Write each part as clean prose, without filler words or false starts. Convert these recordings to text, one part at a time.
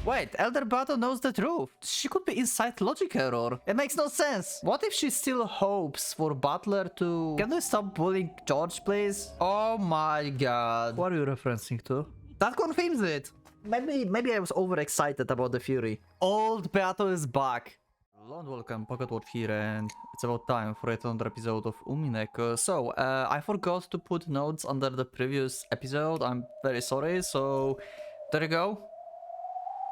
Wait, Elder Battle knows the truth. She could be inside logic error. It makes no sense. What if she still hopes for Butler to... Can we stop bullying George, please? Oh my god. What are you referencing to? That confirms it. Maybe I was overexcited about the Fury. Old Beato is back. Hello and welcome, PocketWatch here, and it's about time for yet another episode of Umineko. So, I forgot to put notes under the previous episode. I'm very sorry, so there you go.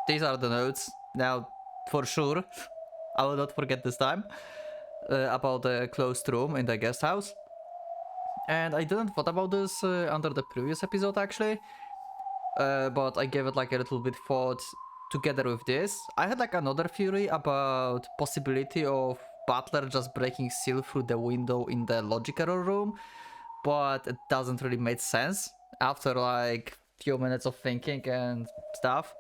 These are the notes. Now, for sure, I will not forget this time, about the closed room in the guest house. And I didn't thought about this under the previous episode, actually. But I gave it like a little bit thought together with this. I had like another theory about possibility of Butler just breaking seal through the window in the logic error room, but it doesn't really make sense after like few minutes of thinking and stuff.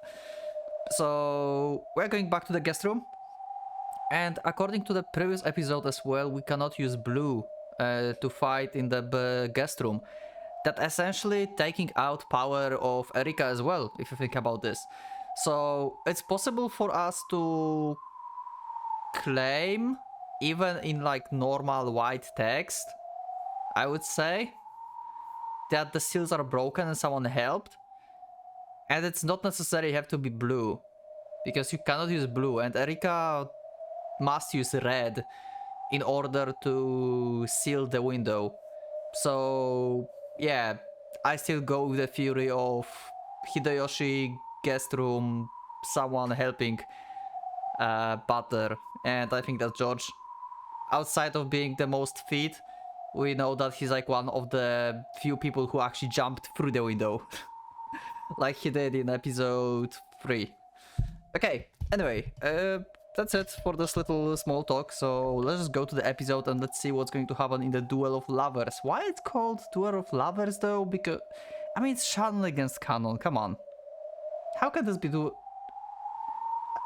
So we're going back to the guest room, and according to the previous episode as well, we cannot use blue to fight in the guest room. That essentially taking out power of Erika as well, if you think about this. So it's possible for us to claim, even in like normal white text, I would say, that the seals are broken and someone helped. And it's not necessarily have to be blue, because you cannot use blue, and Erika must use red in order to seal the window. So yeah, I still go with the theory of Hideyoshi guest room, someone helping Butler, and I think that's George. Outside of being the most fit, we know that he's like one of the few people who actually jumped through the window. Like he did in episode 3. Okay, anyway, that's it for this little small talk, so let's just go to the episode and let's see what's going to happen in the Duel of Lovers. Why it's called Duel of Lovers though? Because, I mean, it's Shannon against Canon, come on. How can this be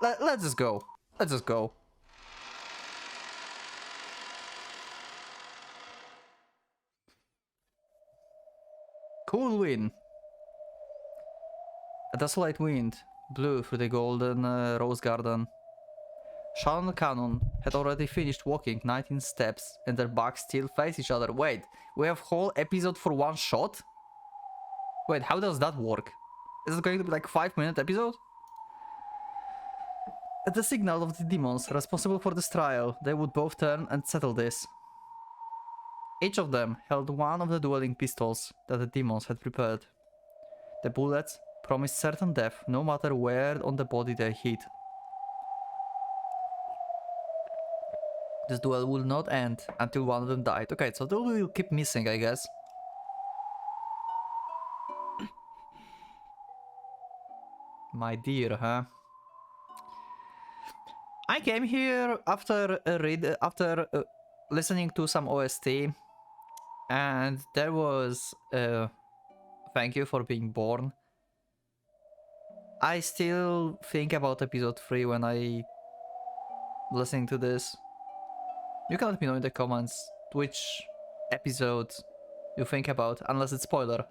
let's just go. Let's just go. Cool win. A desolate wind blew through the golden rose garden. Shannon and Canon had already finished walking 19 steps, and their backs still face each other. Wait, we have whole episode for one shot? Wait, how does that work? Is it going to be like 5-minute episode? At the signal of the demons responsible for this trial, they would both turn and settle this. Each of them held one of the dueling pistols that the demons had prepared. The bullets promised certain death no matter where on the body they hit. This duel will not end until one of them died. Okay, so they will keep missing, I guess. My dear, huh? I came here after listening to some OST, and there was Thank You for Being Born. I still think about episode 3 when I listening to this. You can let me know in the comments which episode you think about, unless it's spoiler.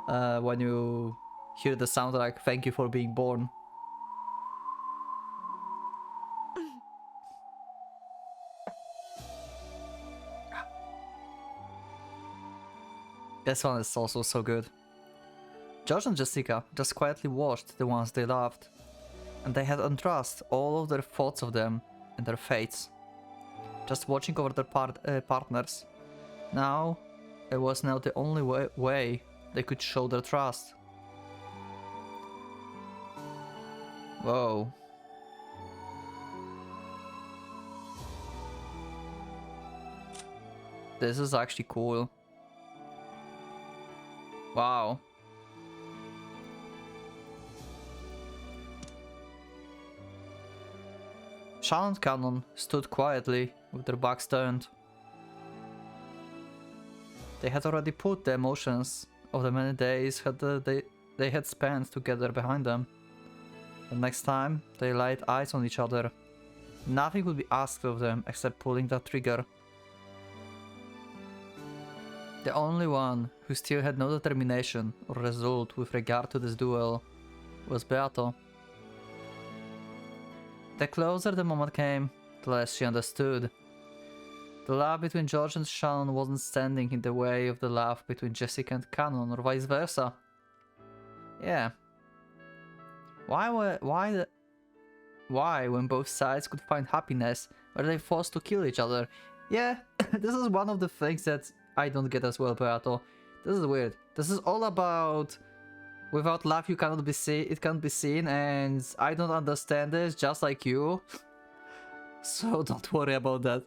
When you hear the soundtrack, Thank You for Being Born. This one is also so good. George and Jessica just quietly watched the ones they loved, and they had entrusted all of their thoughts of them and their fates, just watching over their partners. Now, it was now the only way they could show their trust. Whoa. This is actually cool. Wow. Shannon and Canon stood quietly with their backs turned. They had already put the emotions of the many days they had spent together behind them. The next time they laid eyes on each other, nothing would be asked of them except pulling that trigger. The only one who still had no determination or resolve with regard to this duel was Beato. The closer the moment came, the less she understood. The love between George and Shannon wasn't standing in the way of the love between Jessica and Cannon, or vice versa. Yeah. Why, when both sides could find happiness, were they forced to kill each other? Yeah, this is one of the things that I don't get as well, Beato. This is weird. This is all about without love you cannot be seen, it can't be seen, and I don't understand this, just like you. So don't worry about that.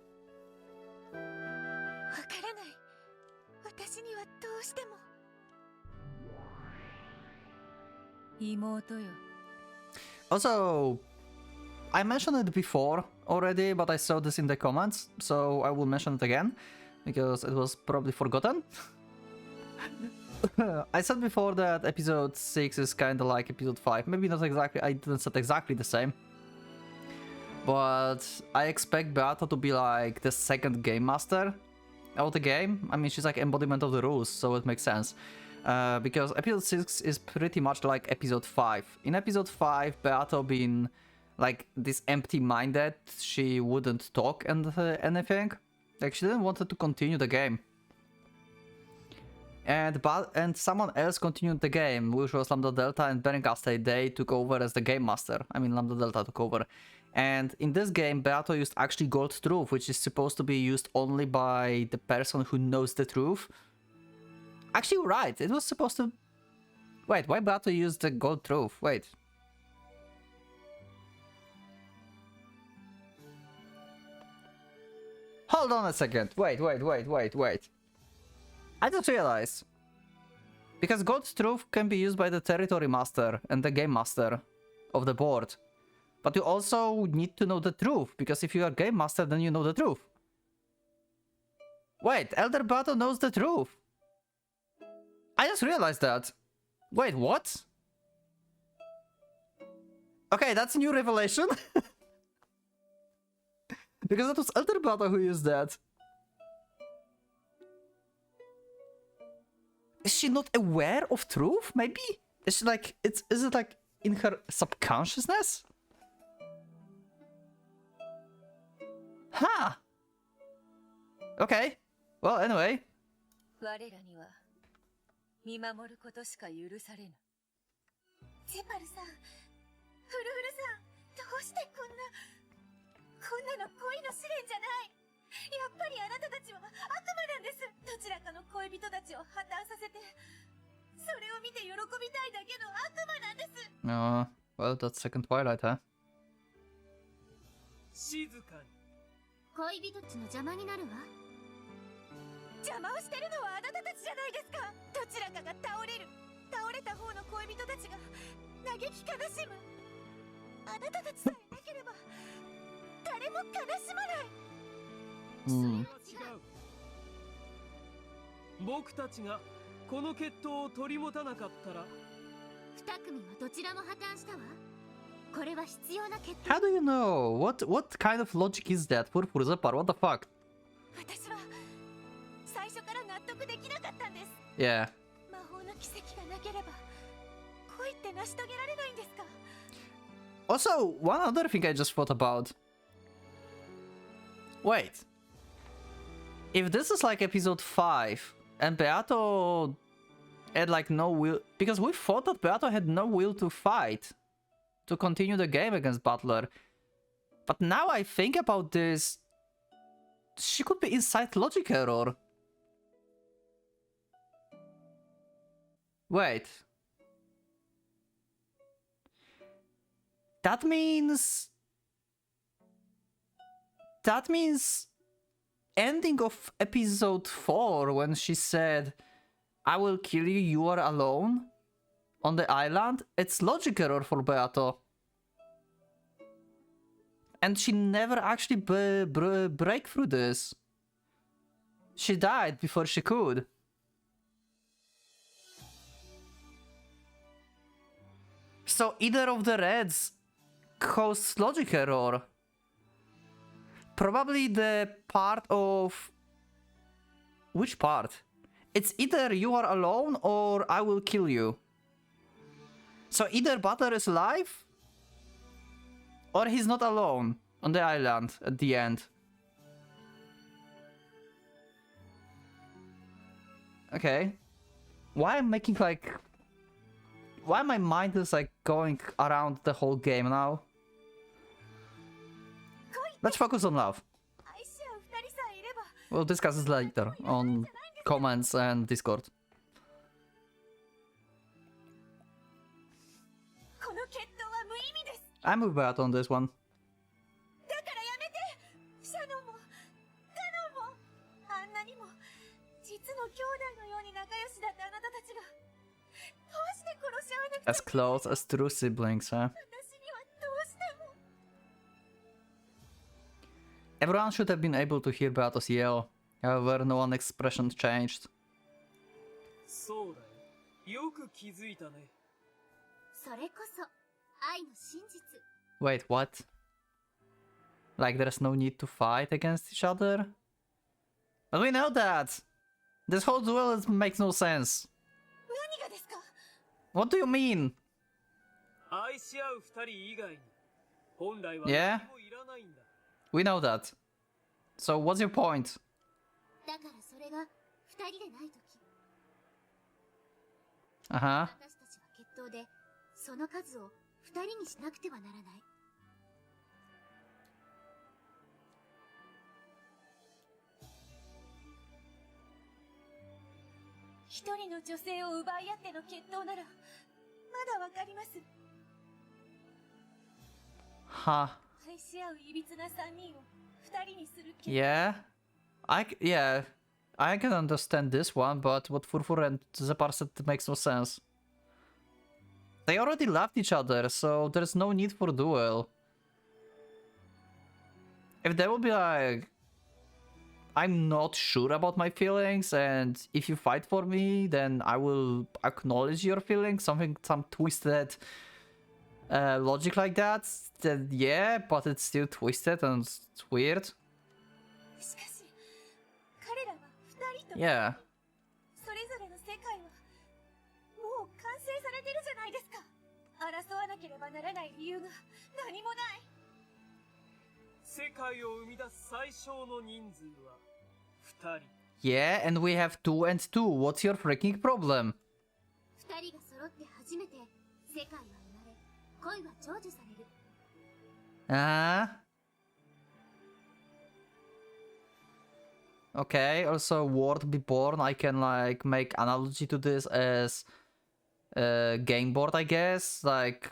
Also, I mentioned it before already, but I saw this in the comments, so I will mention it again, because it was probably forgotten. I said before that episode 6 is kinda like episode 5. Maybe not exactly, I didn't say exactly the same. But I expect Beata to be like the second game master of the game. I mean, she's like embodiment of the rules, so it makes sense. Because episode 6 is pretty much like episode 5. In episode 5, Beato being like this empty-minded, she wouldn't talk and anything. Like she didn't want to continue the game. And someone else continued the game, which was Lambda Delta and Berengaste. They took over as the game master. I mean, Lambda Delta took over. And in this game, Beato used actually Gold Truth, which is supposed to be used only by the person who knows the truth. Actually, right, it was supposed to... Wait, why Beato used the Gold Truth? Wait. Hold on a second. Wait. I just realized. Because God's Truth can be used by the Territory Master and the Game Master of the board. But you also need to know the truth, because if you are Game Master, then you know the truth. Wait, Elder Beato knows the truth. I just realized that. Wait, what? Okay, that's a new revelation. Because that was Elder Beato who used that. Is she not aware of truth, maybe? Is she like, is it like in her subconsciousness? Huh. Okay. Well, anyway. 我らには見守ることしか許されぬ。ジェパルさん、フルフルさん、どうしてこんなの恋の試練じゃない。やっぱりあなたたちは悪魔なんです。どちらかの恋人たちを破綻させて、それを見て喜びたいだけの悪魔なんです。Well, that's second Twilight, huh? 静かに。恋人たちの邪魔になるわ。邪魔をしてるのはあなたたちじゃないですか。どちらかが倒れる。倒れた方の恋人たちが嘆き悲しむ。あなたたちさえなければ誰も悲しまない。それは違う。僕たちがこの決闘を取り持たなかったら、二組はどちらも破綻したわ。これは必要な決闘。 How do you know? What kind of logic is that? Purpur-Zapar, what the fuck? 私は最初から納得できなかったんです。 Yeah. 魔法の奇跡がなければ恋って成し遂げられないんですか。 Also, one other thing I just thought about. Wait. If this is like episode 5, and Beato had like no will... Because we thought that Beato had no will to fight, to continue the game against Butler. But now I think about this... She could be inside logic error. Wait. That means... Ending of episode 4, when she said, I will kill you, you are alone on the island, it's logic error for Beato. And she never actually break through this. She died before she could. So either of the reds caused logic error. Probably the part of... Which part? It's either you are alone or I will kill you. So either Butler is alive, or he's not alone on the island at the end. Okay. Why I'm making like... Why my mind is like going around the whole game now? Let's focus on love. We'll discuss this later on comments and Discord. I'm with Beat on this one. As close as true siblings, huh? Everyone should have been able to hear Beato's yell. However, no one's expression changed. Wait, what? Like there's no need to fight against each other? But we know that! This whole duel makes no sense. What do you mean? Yeah? We know that. So what's your point? Uh-huh. Huh. Yeah. I can understand this one, but what Furfur and Zepar said makes no sense. They already loved each other, so there's no need for duel. If they will be like, I'm not sure about my feelings, and if you fight for me, then I will acknowledge your feelings, some twisted logic like that, then yeah, but it's still twisted and it's weird. Yeah. Yeah, and we have 2 and 2. What's your freaking problem? Okay, also World Be Born, I can like make analogy to this as game board, I guess, like,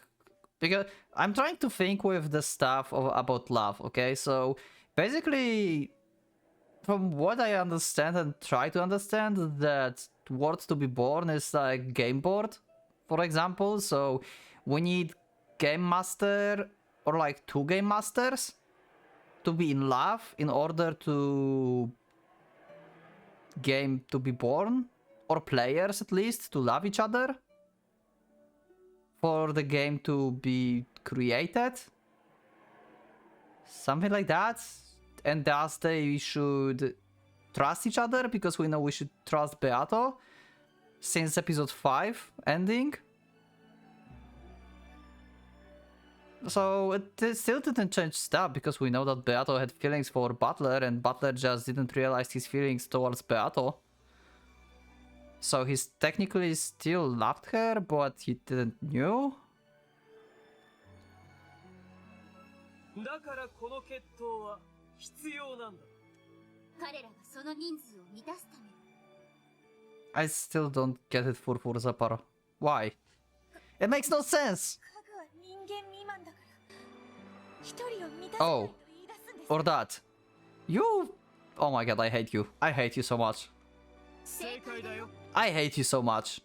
because I'm trying to think with the stuff about love, okay? So basically, from what I understand and try to understand, that World to Be Born is like game board, for example, so we need game master or like 2 game masters to be in love in order to game to be born, or players at least to love each other for the game to be created, something like that. And thus they should trust each other, because we know we should trust Beato since episode 5 ending. So it still didn't change stuff, because we know that Beato had feelings for Butler, and Butler just didn't realize his feelings towards Beato. So he's technically still loved her, but he didn't know. I still don't get it for Zapara. Why? It makes no sense! Oh, or that. You... Oh my god, I hate you. I hate you so much. I hate you so much.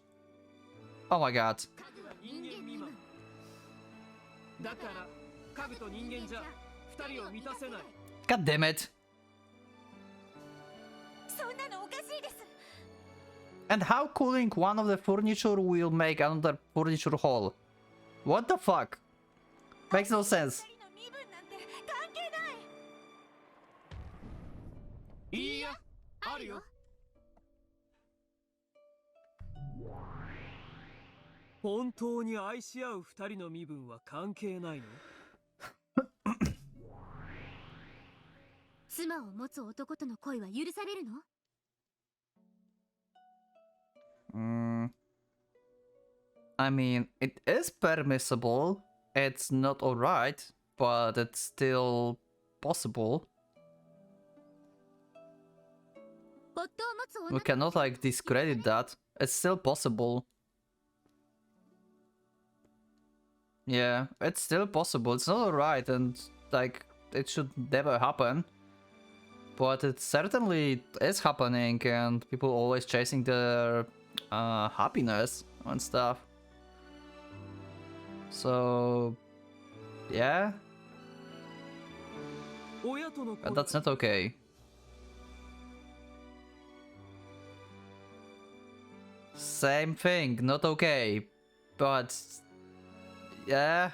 Oh my god. God damn it. And how cooling one of the furniture will make another furniture hole? What the fuck? Makes no sense. 本当に愛し合う二人の身分は関係ないの？妻を持つ男との恋は許されるの？ I mean, it is permissible. It's not alright, but it's still possible. 夫を持つ We 女 cannot like discredit that. It's still possible. Yeah, it's still possible. It's not alright and like it should never happen. But it certainly is happening and people always chasing their happiness and stuff. So yeah, 親との but 恋 that's not okay. Same thing, not okay. But yeah.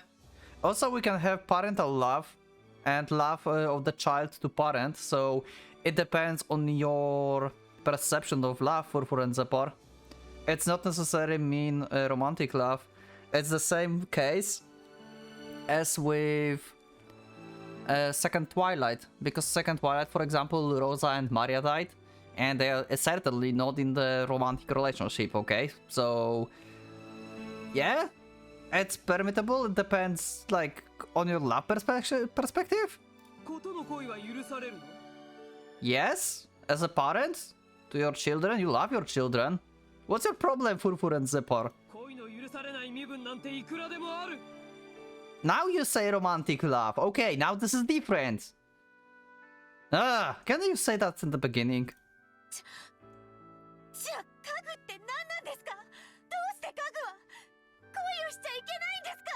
Also, we can have parental love and love of the child to parent. So it depends on your perception of love for Zepor. It's not necessarily mean romantic love. It's the same case as with Second Twilight. Because Second Twilight, for example, Rosa and Maria died. And they are certainly not in the romantic relationship, okay? So yeah, it's permissible. It depends, like, on your love perspective. ことの恋は許されるの？ Yes, as a parent to your children, you love your children. What's your problem, Furfur and Zepor? 恋の許されない身分なんていくらでもある。 Now you say romantic love. Okay, now this is different. Can you say that in the beginning? じゃあ家具って何なんですか？どうして家具は恋をしちゃいけないんですか？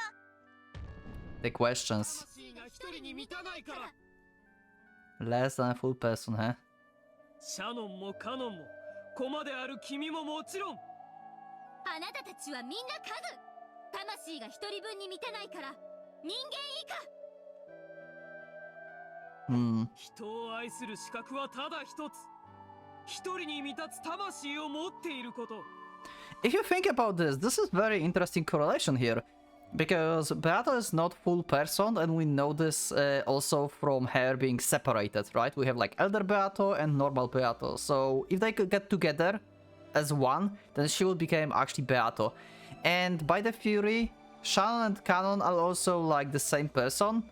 The questions. 魂が一人に満たないから。 Less than a full person, huh? シャノンもカノンも駒である君ももちろん。あなたたちはみんな家具。魂が一人分に満たないから人間以下。人を愛する資格はただ一つ。一人に満たつ魂を持っていること。 If you think about this, this is very interesting correlation here. Because Beato is not full person, and we know this also from her being separated, right? We have like Elder Beato and normal Beato. So if they could get together as one, then she will become actually Beato. And by the theory, Shannon and Canon are also like the same person.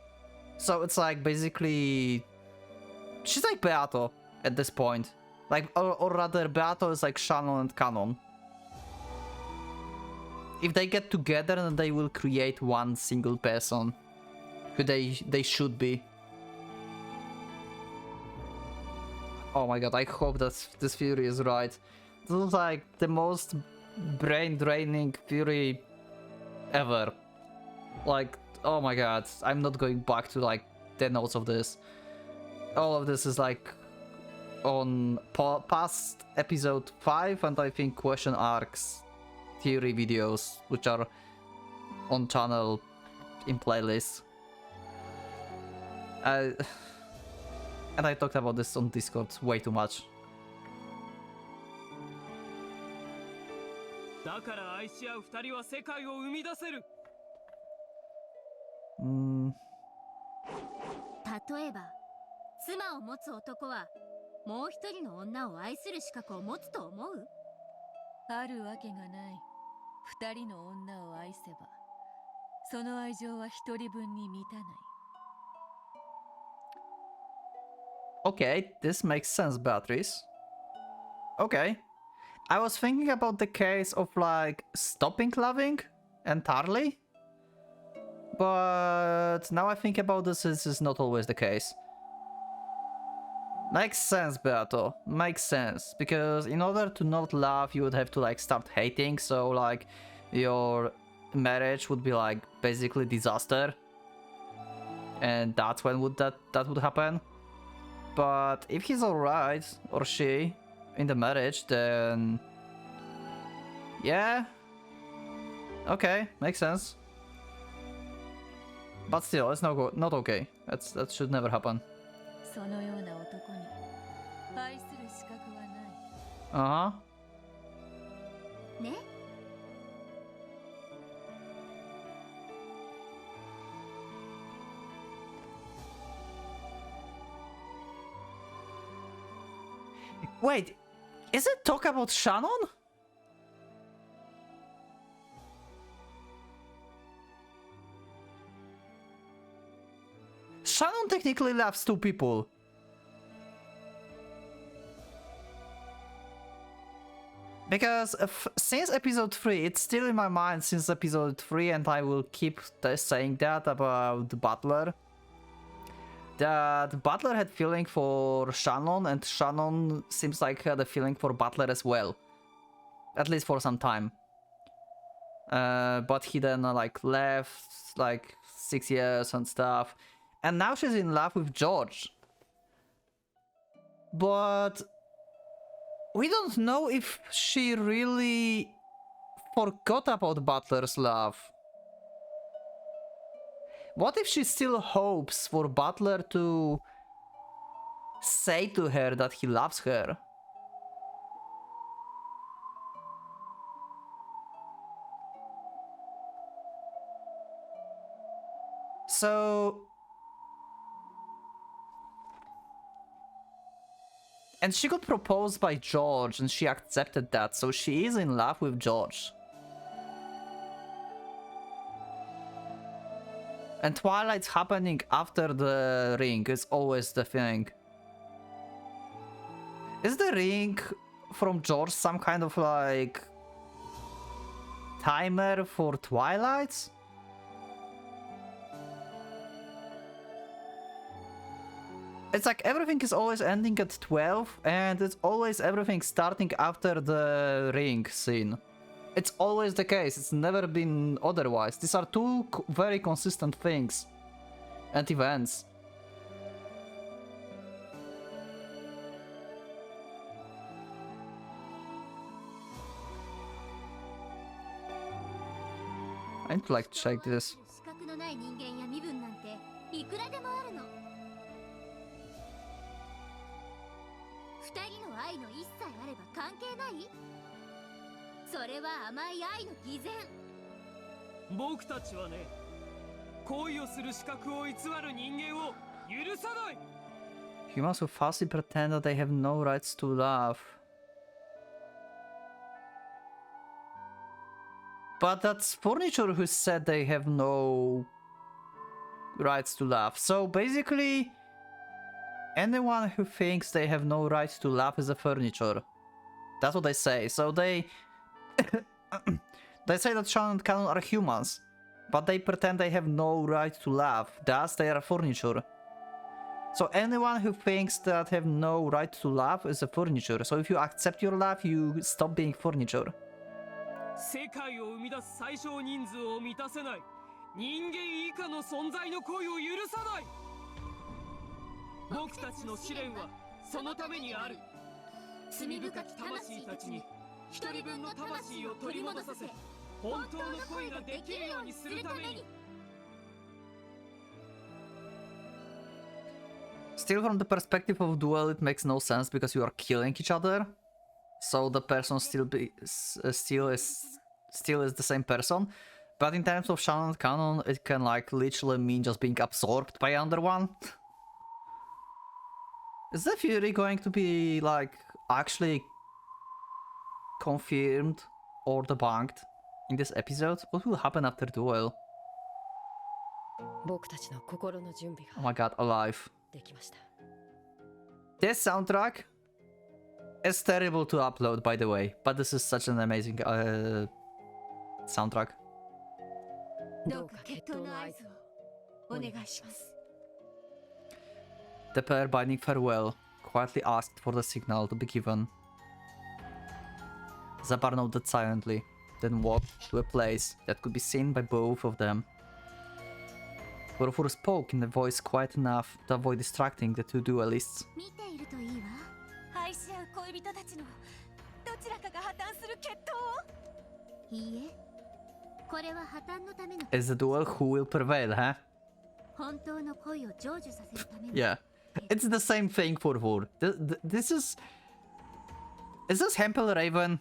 So it's like basically... she's like Beato at this point. Like, or rather, Beato is like Shannon and Canon. If they get together, then they will create one single person who they should be. Oh my god, I hope that this theory is right. This is like the most brain-draining theory ever. Like, oh my god, I'm not going back to like the notes of this. All of this is like on past episode 5 and I think question arcs theory videos, which are on channel in playlists. And I talked about this on Discord way too much. だから愛し合う二人は世界を生み出せる。例えば、妻を持つ男はもう一人の女を愛する資格を持つと思う？あるわけがない。二人の女を愛せば、その愛情は一人分に満たない。Okay, this makes sense, Beatrice. Okay. I was thinking about the case of like stopping loving entirely. But now I think about this is not always the case. Makes sense, Beato. Makes sense. Because in order to not love, you would have to like start hating. So like your marriage would be like basically disaster. And that's when that would happen. But if he's alright, or she, in the marriage, then... yeah. Okay, makes sense. But still, it's not okay. That should never happen. そのような男に愛する資格はない。Uh-huh. ね？ Wait, is it talk about Shannon? Shannon technically loves two people. Because since episode 3, it's still in my mind since episode 3, and I will keep saying that about Butler. That Butler had feeling for Shannon, and Shannon seems like had a feeling for Butler as well. At least for some time. But he then like left, like 6 years and stuff. And now she's in love with George. But we don't know if she really forgot about Butler's love. What if she still hopes for Butler to say to her that he loves her? So... And she got proposed by George and she accepted that, so she is in love with George. And Twilight's happening after the ring is always the thing. Is the ring from George some kind of like timer for Twilights? It's like everything is always ending at 12 and it's always everything starting after the ring scene. It's always the case, it's never been otherwise. These are two very consistent things and events. I need to like check this. Humans who falsely pretend that they have no rights to love. But that's Furniture who said they have no rights to love. So basically, anyone who thinks they have no right to love is a Furniture. That's what they say. So they... they say that Shannon and Cannon are humans, but they pretend they have no right to love. Thus, they are Furniture. So anyone who thinks that have no right to love is a Furniture. So if you accept your love, you stop being Furniture. 世界を生み出す最小人数を満たせない人間以下の存在の恋を許さない僕たちの試練はそのためにある罪深き魂たちに一人分の魂を取り戻させ本当の恋ができるようにするために Still from the perspective of duel, it makes no sense because you are killing each other. So the person still is the same person, but in terms of Shannon and Cannon, it can like literally mean just being absorbed by another one. Is the Fury going to be like actually confirmed or debunked in this episode? What will happen after duel? Oh my god, alive. This soundtrack is terrible to upload, by the way, but this is such an amazing soundtrack. The pair bidding farewell quietly asked for the signal to be given. Zabar nodded silently, then walked to a place that could be seen by both of them. Furfur spoke in a voice quiet enough to avoid distracting the two duelists. Is the duel who will prevail, huh? Yeah. It's the same thing, Furfur. This is... Is this Hempel Raven?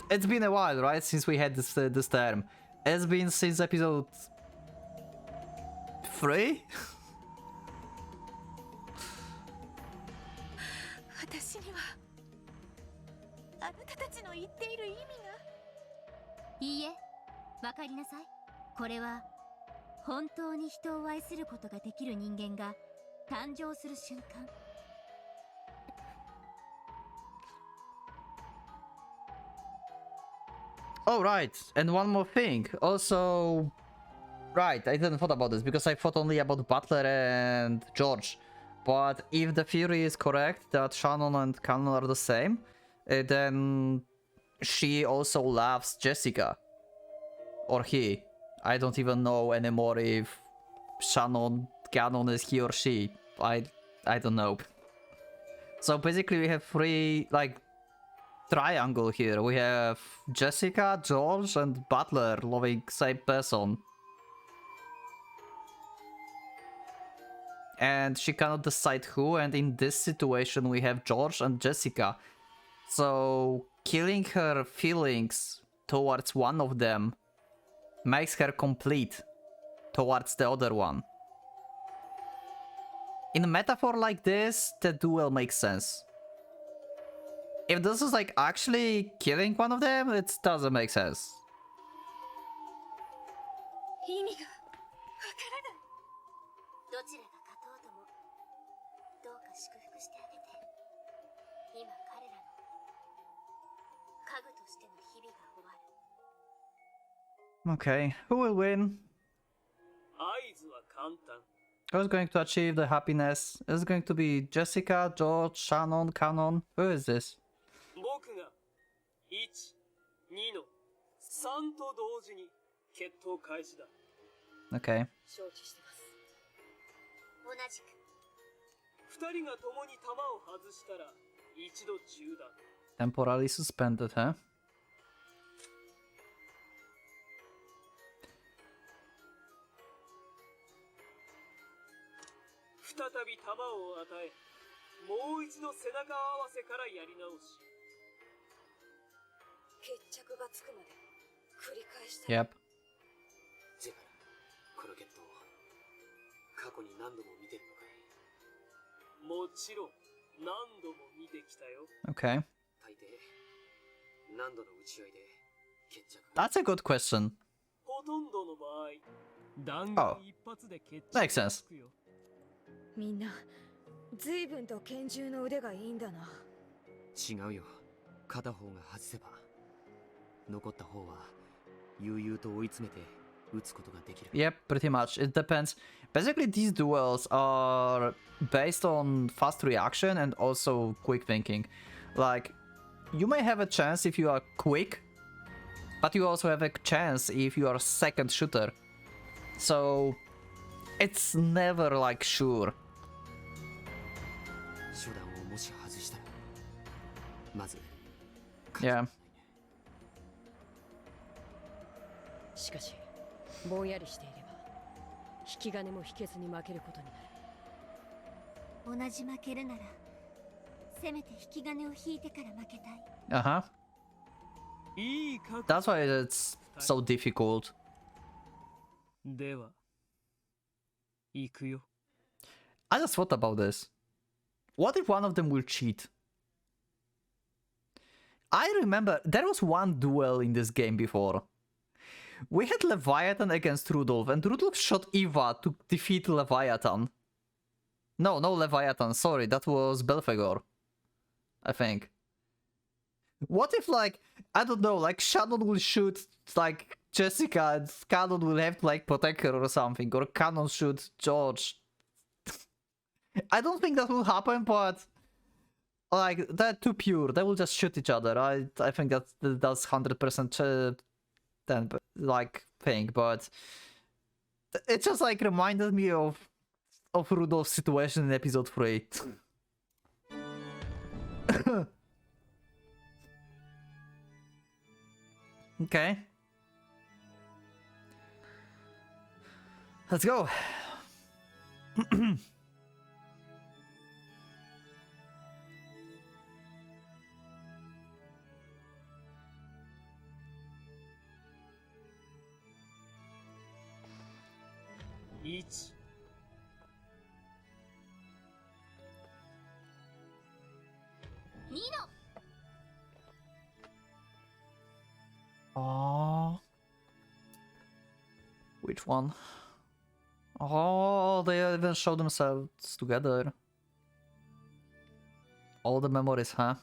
It's been a while, right? Since we had this term. It's been since episode... 3? あなたたちの言っている意味が。いいえ、わかりなさい。これは本当に人を愛することができる人間が誕生する瞬間。Oh, right. And one more thing. Also, right, I didn't thought about this because I thought only about Butler and George. But if the theory is correct that Shannon and Cannon are the same, then she also loves Jessica. Or he. I don't even know anymore if Shannon, Cannon is he or she. I don't know. So basically we have three, like, triangle here. We have Jessica, George, and Butler loving same person. And she cannot decide who, and in this situation we have George and Jessica. So killing her feelings towards one of them makes her complete towards the other one. In a metaphor like this, the duel makes sense. If this is like actually killing one of them, it doesn't make sense. 意味がわからない。どちらが勝とうとも、どうか祝福してあげて。今彼らの家具としての日々が終わる。Okay, who will win? 合図は簡単。 Who's going to achieve the happiness? Is it going to be Jessica, George, Shannon, Cannon? Who is this? 僕が1、2の3と同時に決闘開始だ。 Okay. 承知してます。同じく。 2人が共に弾を外したら一度中断。 Temporarily suspended, huh? 再び弾を与え、もう一度背中合わせからやり直し。決着がつくまで繰り返した。 Yep. ジェバラ、この決闘過去に何度も見てるのかい？もちろん何度も見てきたよ。 Okay. 大抵何度の打ち合いで決着が。 That's a good question. ほとんどの場合、弾丸一発で決着 Makes sense. がつくよ。みんな随分と拳銃の腕がいいんだな。違うよ。片方が外せば残った方は悠々と追い詰めて撃つことができる。 Yep, pretty much. It depends. Basically, these duels are based on fast reaction and also quick thinking. Like, you may have a chance if you are quick, but you also have a chance if you are a second shooter. So, it's never like sure. 手段をもし外したらまず Yeah. しかしぼんやりしていれば引き金も引けずに負けることになる。同じ負けるなら、せめて引き金を引いてから負けたい。 Uh-huh. いい覚悟。 That's why it's so difficult. では、行くよ。 I just thought about this. What if one of them will cheat? I remember there was one duel in this game before. We had Leviathan against Rudolph, and Rudolph shot Eva to defeat Leviathan. No, no Leviathan, sorry, that was Belphegor. I think. What if, like, I don't know, like, Shannon will shoot, like, Jessica, and Cannon will have to, like, protect her or something, or Cannon shoot George. I don't think that will happen, but like they're too pure. They will just shoot each other. I think that's 100% then like thing, but it just like reminded me of Rudolph's situation in episode 3. Okay. Let's go. 1、2の Oh. Which one? Oh, they even show themselves together. All the memories, huh?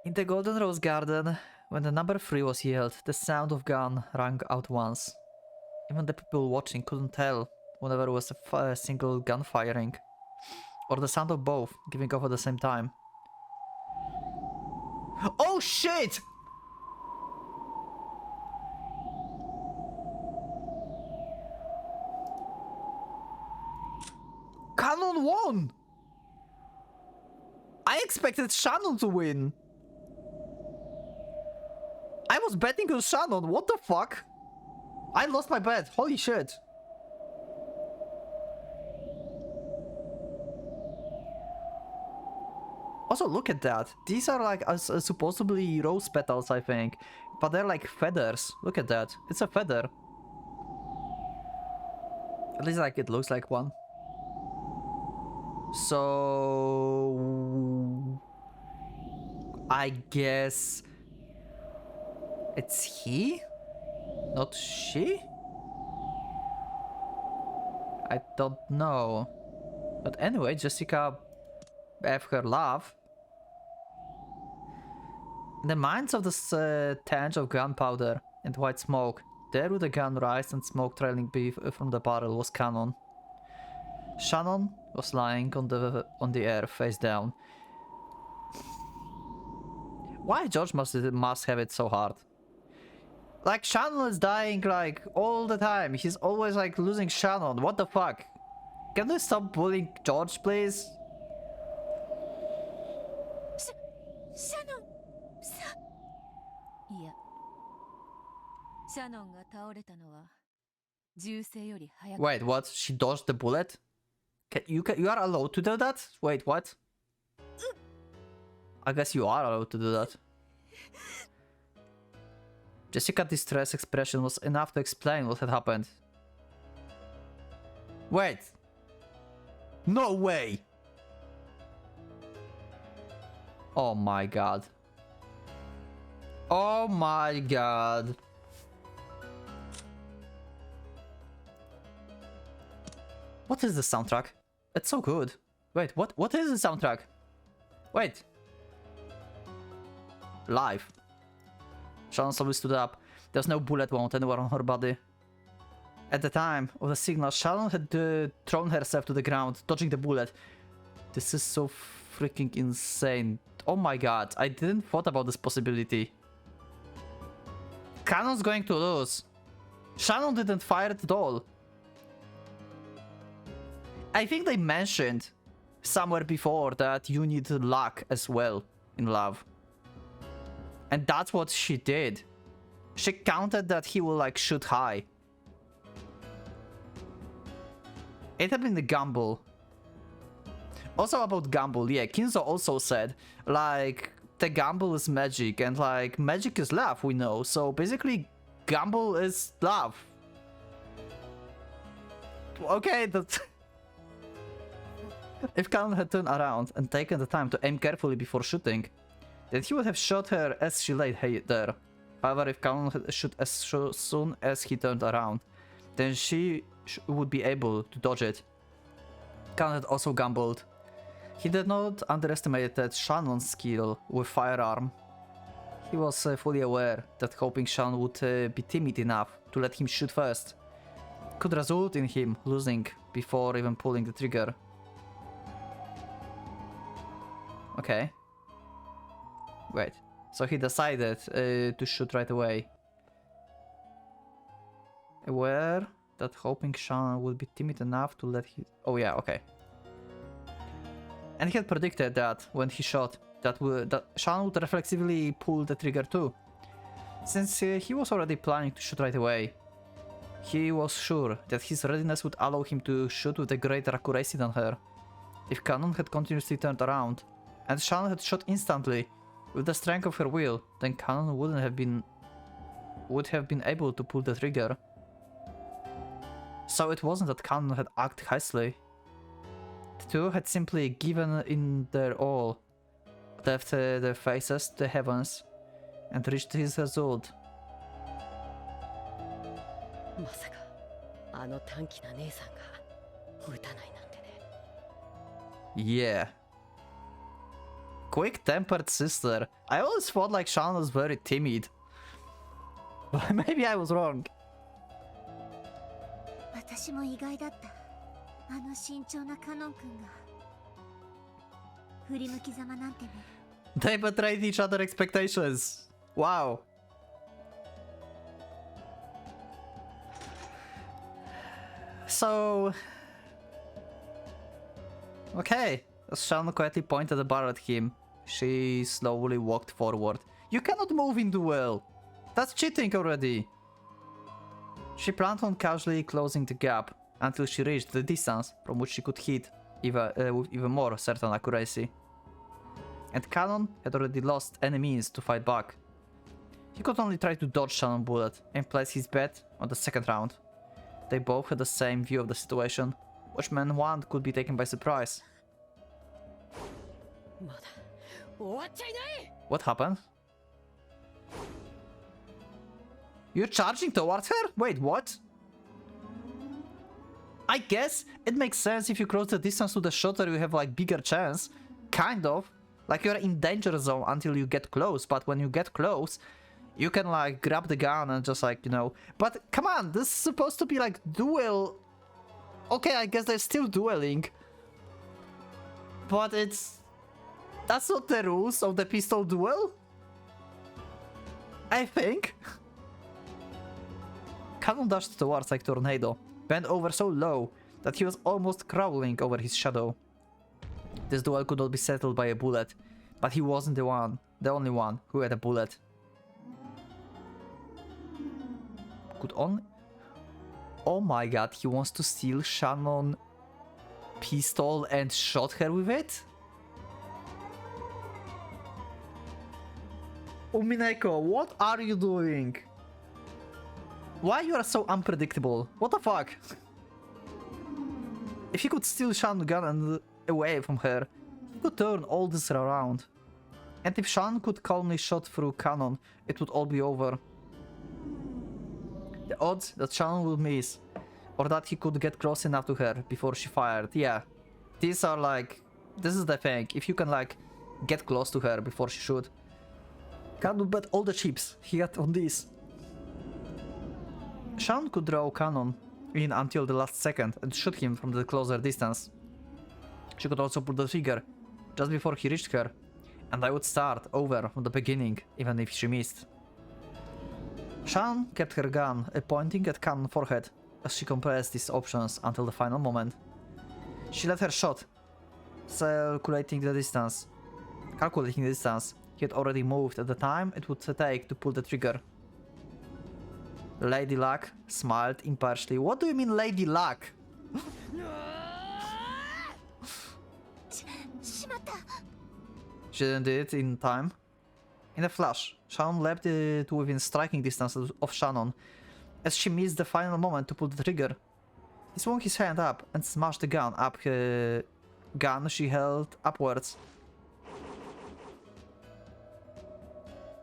In the Golden Rose Garden, when the number 3 was yelled, the sound of gun rang out once. Even the people watching couldn't tell whenever it was a single gun firing, or the sound of both giving off at the same time. Oh shit! Shannon won! I expected Shannon to win! I was betting on Shannon, what the fuck? I lost my bet, holy shit. Also, look at that. These are like supposedly rose petals, I think. But they're like feathers. Look at that. It's a feather. At least like it looks like one. So... I guess... it's he? Not she? I don't know. But anyway, Jessica have her love. In the mines of the tange of gunpowder and white smoke, there with the gun rise and smoke trailing from the barrel was Cannon. Shannon was lying on the air, face down. Why George must have it so hard? Like, Shannon is dying, like, all the time. He's always, like, losing Shannon. What the fuck? Can we stop bullying George, please? Shannon! いや、シャノンが倒れたのは銃声より早く。 Wait, what? She dodged the bullet? You are allowed to do that? Wait, what? I guess you are allowed to do that. Jessica's distress expression was enough to explain what had happened. Wait. No way! Oh my god. Oh my god. What is the soundtrack? It's so good. Wait, what is the soundtrack? Wait. Live. Shannon slowly stood up. There was no bullet wound anywhere on her body. At the time of the signal, Shannon had thrown herself to the ground, dodging the bullet. This is so freaking insane. Oh my god, I didn't thought about this possibility. Cannon's going to lose. Shannon didn't fire it at all. I think they mentioned somewhere before that you need luck as well in love. And that's what she did. She counted that he will like shoot high. It had been the gamble. Also about gamble, yeah, Kinzo also said, like, the gamble is magic, and like, magic is love, we know. So basically, gamble is love. Okay, that's... If Cannon had turned around and taken the time to aim carefully before shooting, then he would have shot her as she lay there. However, if Cannon had shot as soon as he turned around, then she would be able to dodge it. Cannon had also gambled. He did not underestimate Shannon's skill with firearm. He was fully aware that hoping Shannon would be timid enough to let him shoot first could result in him losing before even pulling the trigger. Okay. Wait. So he decided to shoot right away. Aware that hoping Shannon would be timid enough to let him... Oh yeah, okay. And he had predicted that when he shot, that Shannon would reflexively pull the trigger too. Since he was already planning to shoot right away, he was sure that his readiness would allow him to shoot with a greater accuracy than her. If Cannon had continuously turned around, and Shannon had shot instantly, with the strength of her will, then Cannon would have been able to pull the trigger. So it wasn't that Canon had acted hastily. The two had simply given in their all, left their faces to the heavens, and reached his result. まさかあの短気な姉さんが撃たないなんてね。 Yeah. Quick-tempered sister. I always thought like Shan was very timid. But maybe I was wrong. 私も意外だった。あの慎重なカノン君が振り向きざまなんてね。 They betrayed each other's expectations. Wow. So... Okay. As Shan quietly pointed a bar at him, she slowly walked forward. You cannot move in duel. That's cheating already. She planned on casually closing the gap until she reached the distance from which she could hit with even more certain accuracy. And Canon had already lost any means to fight back. He could only try to dodge Shannon's bullet and place his bet on the second round. They both had the same view of the situation. Watchman 1 could be taken by surprise. まだ終わっちゃいない。 What happened? You're charging towards her? Wait, what? I guess it makes sense if you close the distance to the shooter, you have like bigger chance. Kind of. Like you're in danger zone until you get close, but when you get close, you can like grab the gun and just like, you know. But come on, this is supposed to be like duel. Okay, I guess they're still dueling. But that's not the rules of the pistol duel? I think. Canon dashed towards like tornado, bent over so low that he was almost crawling over his shadow. This duel could not be settled by a bullet, but he wasn't the only one who had a bullet. Could only... Oh my god, he wants to steal Shannon's pistol and shot her with it? Umineko, what are you doing? Why you are so unpredictable? What the fuck? If he could steal Shannon's gun and away from her, he could turn all this around. And if Shan could calmly shot through Canon, it would all be over. The odds that Shan would miss, or that he could get close enough to her before she fired, yeah. These are like... This is the thing, if you can like get close to her before she shoot. Canon would bet all the chips he had on this. Shan could draw Canon in until the last second and shoot him from the closer distance. She could also pull the trigger just before he reached her, and I would start over from the beginning, even if she missed. Shan kept her gun pointing at Canon's forehead as she compressed these options until the final moment. She let her shot, calculating the distance he had already moved at the time it would take to pull the trigger. Lady Luck smiled impartially. What do you mean, Lady Luck? She didn't do it in time. In a flash, Shannon leapt to within striking distance of Shannon as she missed the final moment to pull the trigger. He swung his hand up and smashed the gun she held upwards.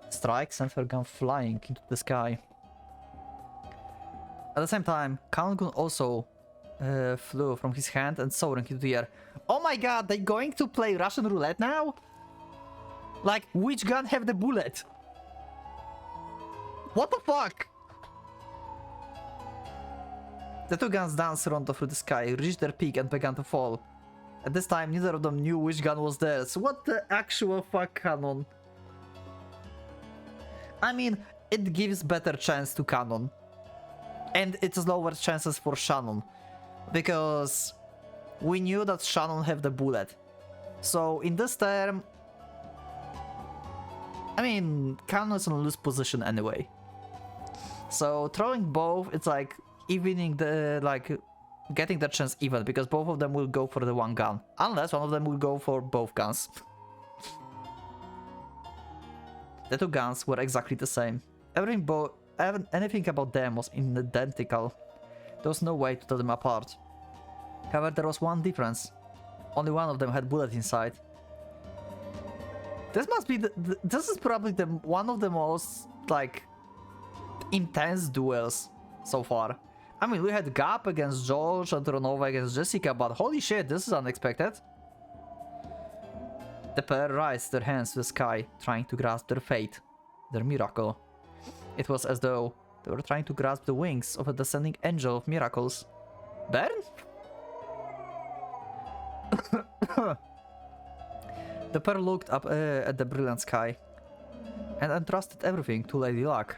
Strike sent her gun flying into the sky. At the same time, Canon gun also flew from his hand and soaring into the air. Oh my god, they going to play Russian roulette now? Like, which gun have the bullet? What the fuck? The two guns danced around through the sky, reached their peak and began to fall. At this time, neither of them knew which gun was theirs. What the actual fuck, Canon? I mean, it gives better chance to Canon. And it's lower chances for Shannon. Because we knew that Shannon have the bullet. So in this term, I mean, Canon is in a loose position anyway. So throwing both, it's like evening the, like, getting the chance even, because both of them will go for the one gun. Unless one of them will go for both guns. The two guns were exactly the same. Anything about them was identical. There was no way to tell them apart. However, there was one difference. Only one of them had bullet inside. This must be this is probably one of the most, like, intense duels so far. I mean, we had Gap against George and Ronova against Jessica, but holy shit, this is unexpected. The pair raised their hands to the sky, trying to grasp their fate, their miracle. It was as though they were trying to grasp the wings of a descending angel of miracles. Bern? The pair looked up at the brilliant sky and entrusted everything to Lady Luck.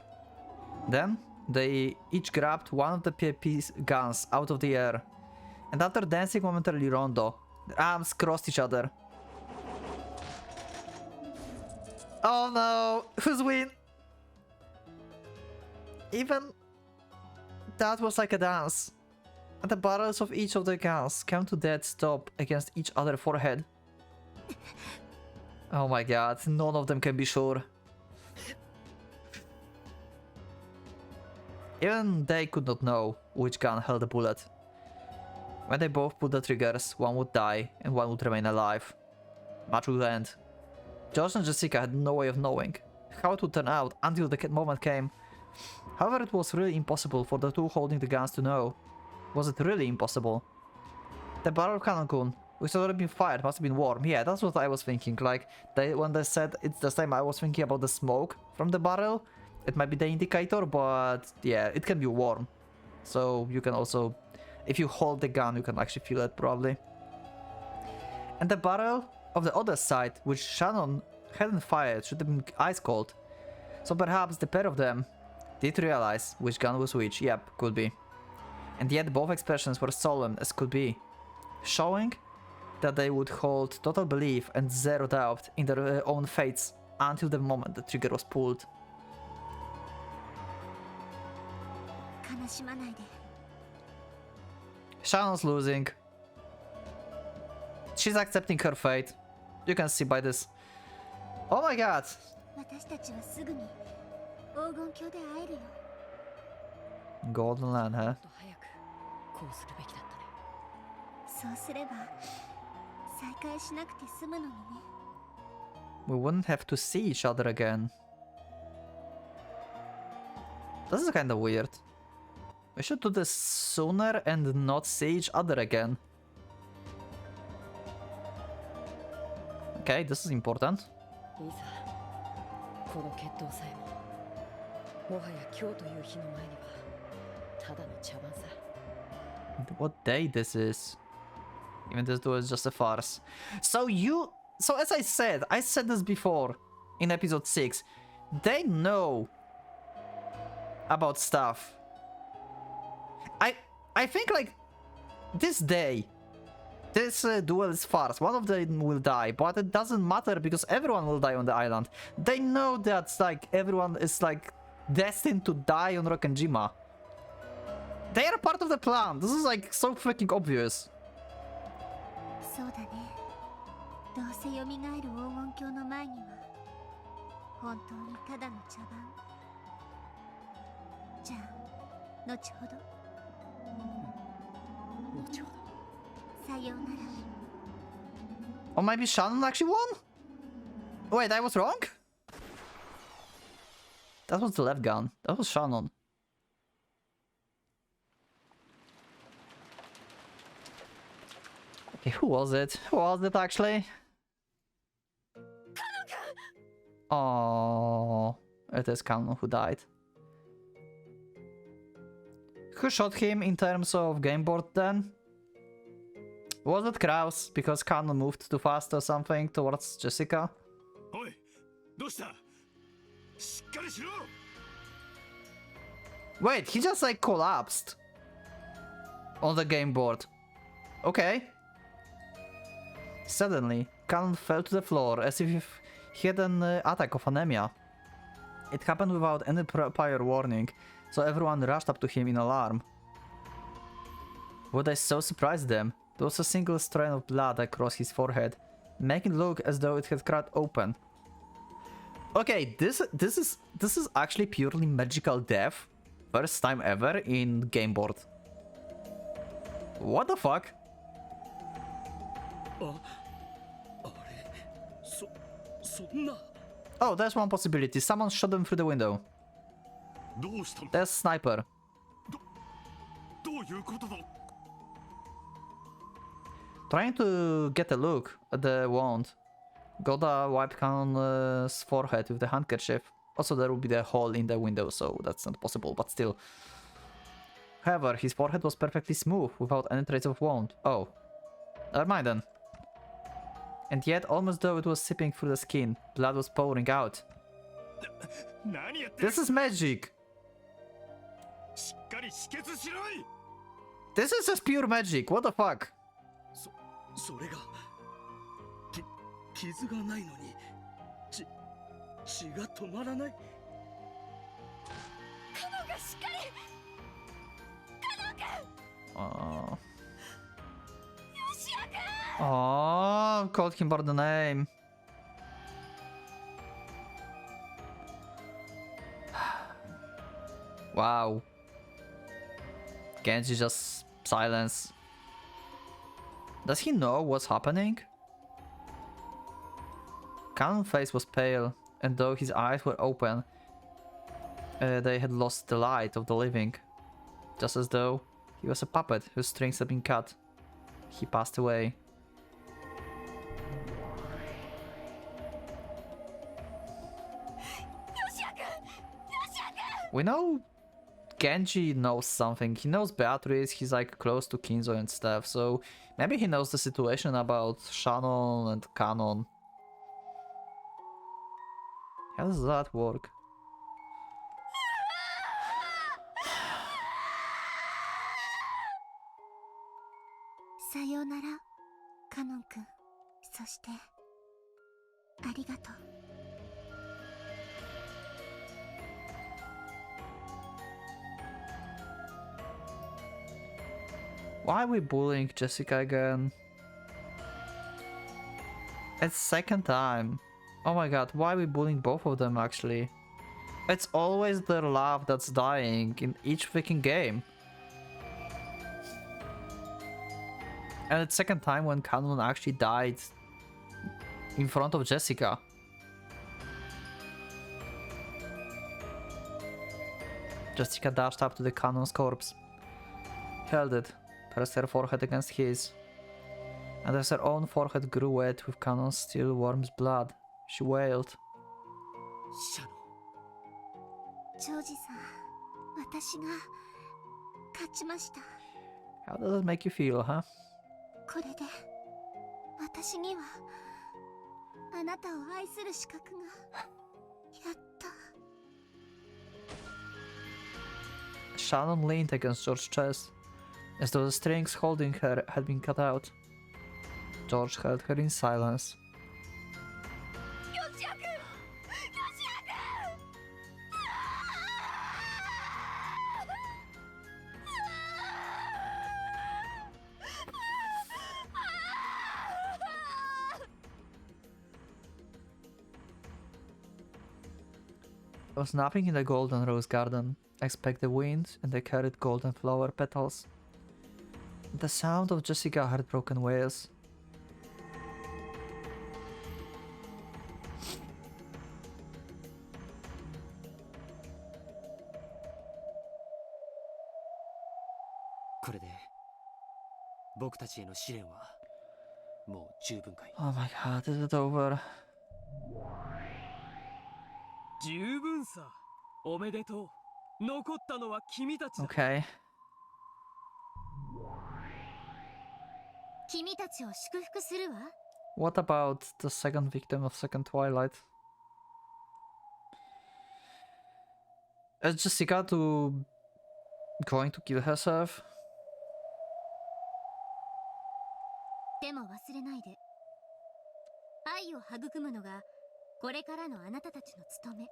Then they each grabbed one of the PvP guns out of the air, and after dancing momentarily rondo, their arms crossed each other. Oh no! Who's win? Even that was like a dance. And the barrels of each of the guns came to dead stop against each other's forehead. Oh my god, none of them can be sure. Even they could not know which gun held the bullet. When they both pulled the triggers, one would die and one would remain alive. Much would end. Josh and Jessica had no way of knowing how it would turn out until the moment came. However, it was really impossible for the two holding the guns to know. Was it really impossible? The barrel cannon gun, which had already been fired, must have been warm. Yeah, that's what I was thinking. Like, when they said it's the same, I was thinking about the smoke from the barrel. It might be the indicator, but yeah, it can be warm. So you can also, if you hold the gun, you can actually feel it probably. And the barrel of the other side, which Shannon hadn't fired, should have been ice cold. So perhaps the pair of them did realize which gun was which. Yep, could be. And yet both expressions were solemn as could be, showing that they would hold total belief and zero doubt in their own fates until the moment the trigger was pulled. Shannon's losing. She's accepting her fate. You can see by this. Oh my god! Golden Land, huh? We wouldn't have to see each other again. This is kinda weird. We should do this sooner and not see each other again. Okay, this is important. What day this is? Even this duel is just a farce. So as I said this before in episode 6, they know about stuff. I think like this day, this duel is farce. One of them will die, but it doesn't matter because everyone will die on the island. They know that like everyone is like destined to die on Rokkenjima. They are part of the plan. This is like so freaking obvious. Or maybe Shannon actually won? Wait, I was wrong? That was the left gun. That was Shannon. Okay, who was it? Who was it actually? Oh, it is Kanon who died. Who shot him in terms of game board then? Was it Kraus because Kanon moved too fast or something towards Jessica? Wait, he just like collapsed on the game board. Okay. Suddenly, Kanon fell to the floor as if he had an attack of anemia. It happened without any prior warning, so everyone rushed up to him in alarm. What I so surprised them, there was a single strain of blood across his forehead, making it look as though it had cracked open. Okay, this is actually purely magical death. First time ever in game board. What the fuck? そんな Oh, there's one possibility. Someone shot them through the window. どうしたんだ There's sniper. どういうことだ Trying to get a look at the wound. Goda wiped Cannon's forehead with the handkerchief. Also, there would be the hole in the window, so that's not possible, but still. However, his forehead was perfectly smooth, without any trace of wound. Oh. Never mind then. And yet, almost though it was seeping through the skin, blood was pouring out. 何やってる This is magic! しっかり止血しろい This is just pure magic, what the fuck? それが傷がないのに血が止まらない。カノンがしっかり。カノン君。ヨシア君。Oh, called him by the name. Wow. Genji just silence. Does he know what's happening? Cannon's face was pale, and though his eyes were open, they had lost the light of the living. Just as though he was a puppet whose strings had been cut. He passed away. We know Genji knows something. He knows Beatrice, he's like close to Kinzo and stuff, so maybe he knows the situation about Shannon and Cannon. How does that work? さようなら、カノン君。そしてありがとう。Why are we bullying Jessica again? It's second time. Oh my god, why are we bullying both of them actually? It's always their love that's dying in each freaking game. And it's second time when Cannon actually died in front of Jessica. Jessica dashed up to the Cannon's corpse, held it, pressed her forehead against his, and as her own forehead grew wet with Cannon's still warm blood, she wailed. シャノン。ジョージさん、私が勝ちました。 How does it make you feel, huh? これで私にはあなたを愛する資格がやっと。 Shannon leaned against George's chest, as though the strings holding her had been cut out. George held her in silence. There was nothing in the golden rose garden, except the wind and the carried golden flower petals. The sound of Jessica's heartbroken wails. Oh my god, is it over? 十分さ。おめでとう。残ったのは君たちだ。Okay. 君たちを祝福するわ。 What about the second victim of Second Twilight? Is Jessica going to kill herself? でも忘れないで。愛を育むのがこれからのあなたたちの務め。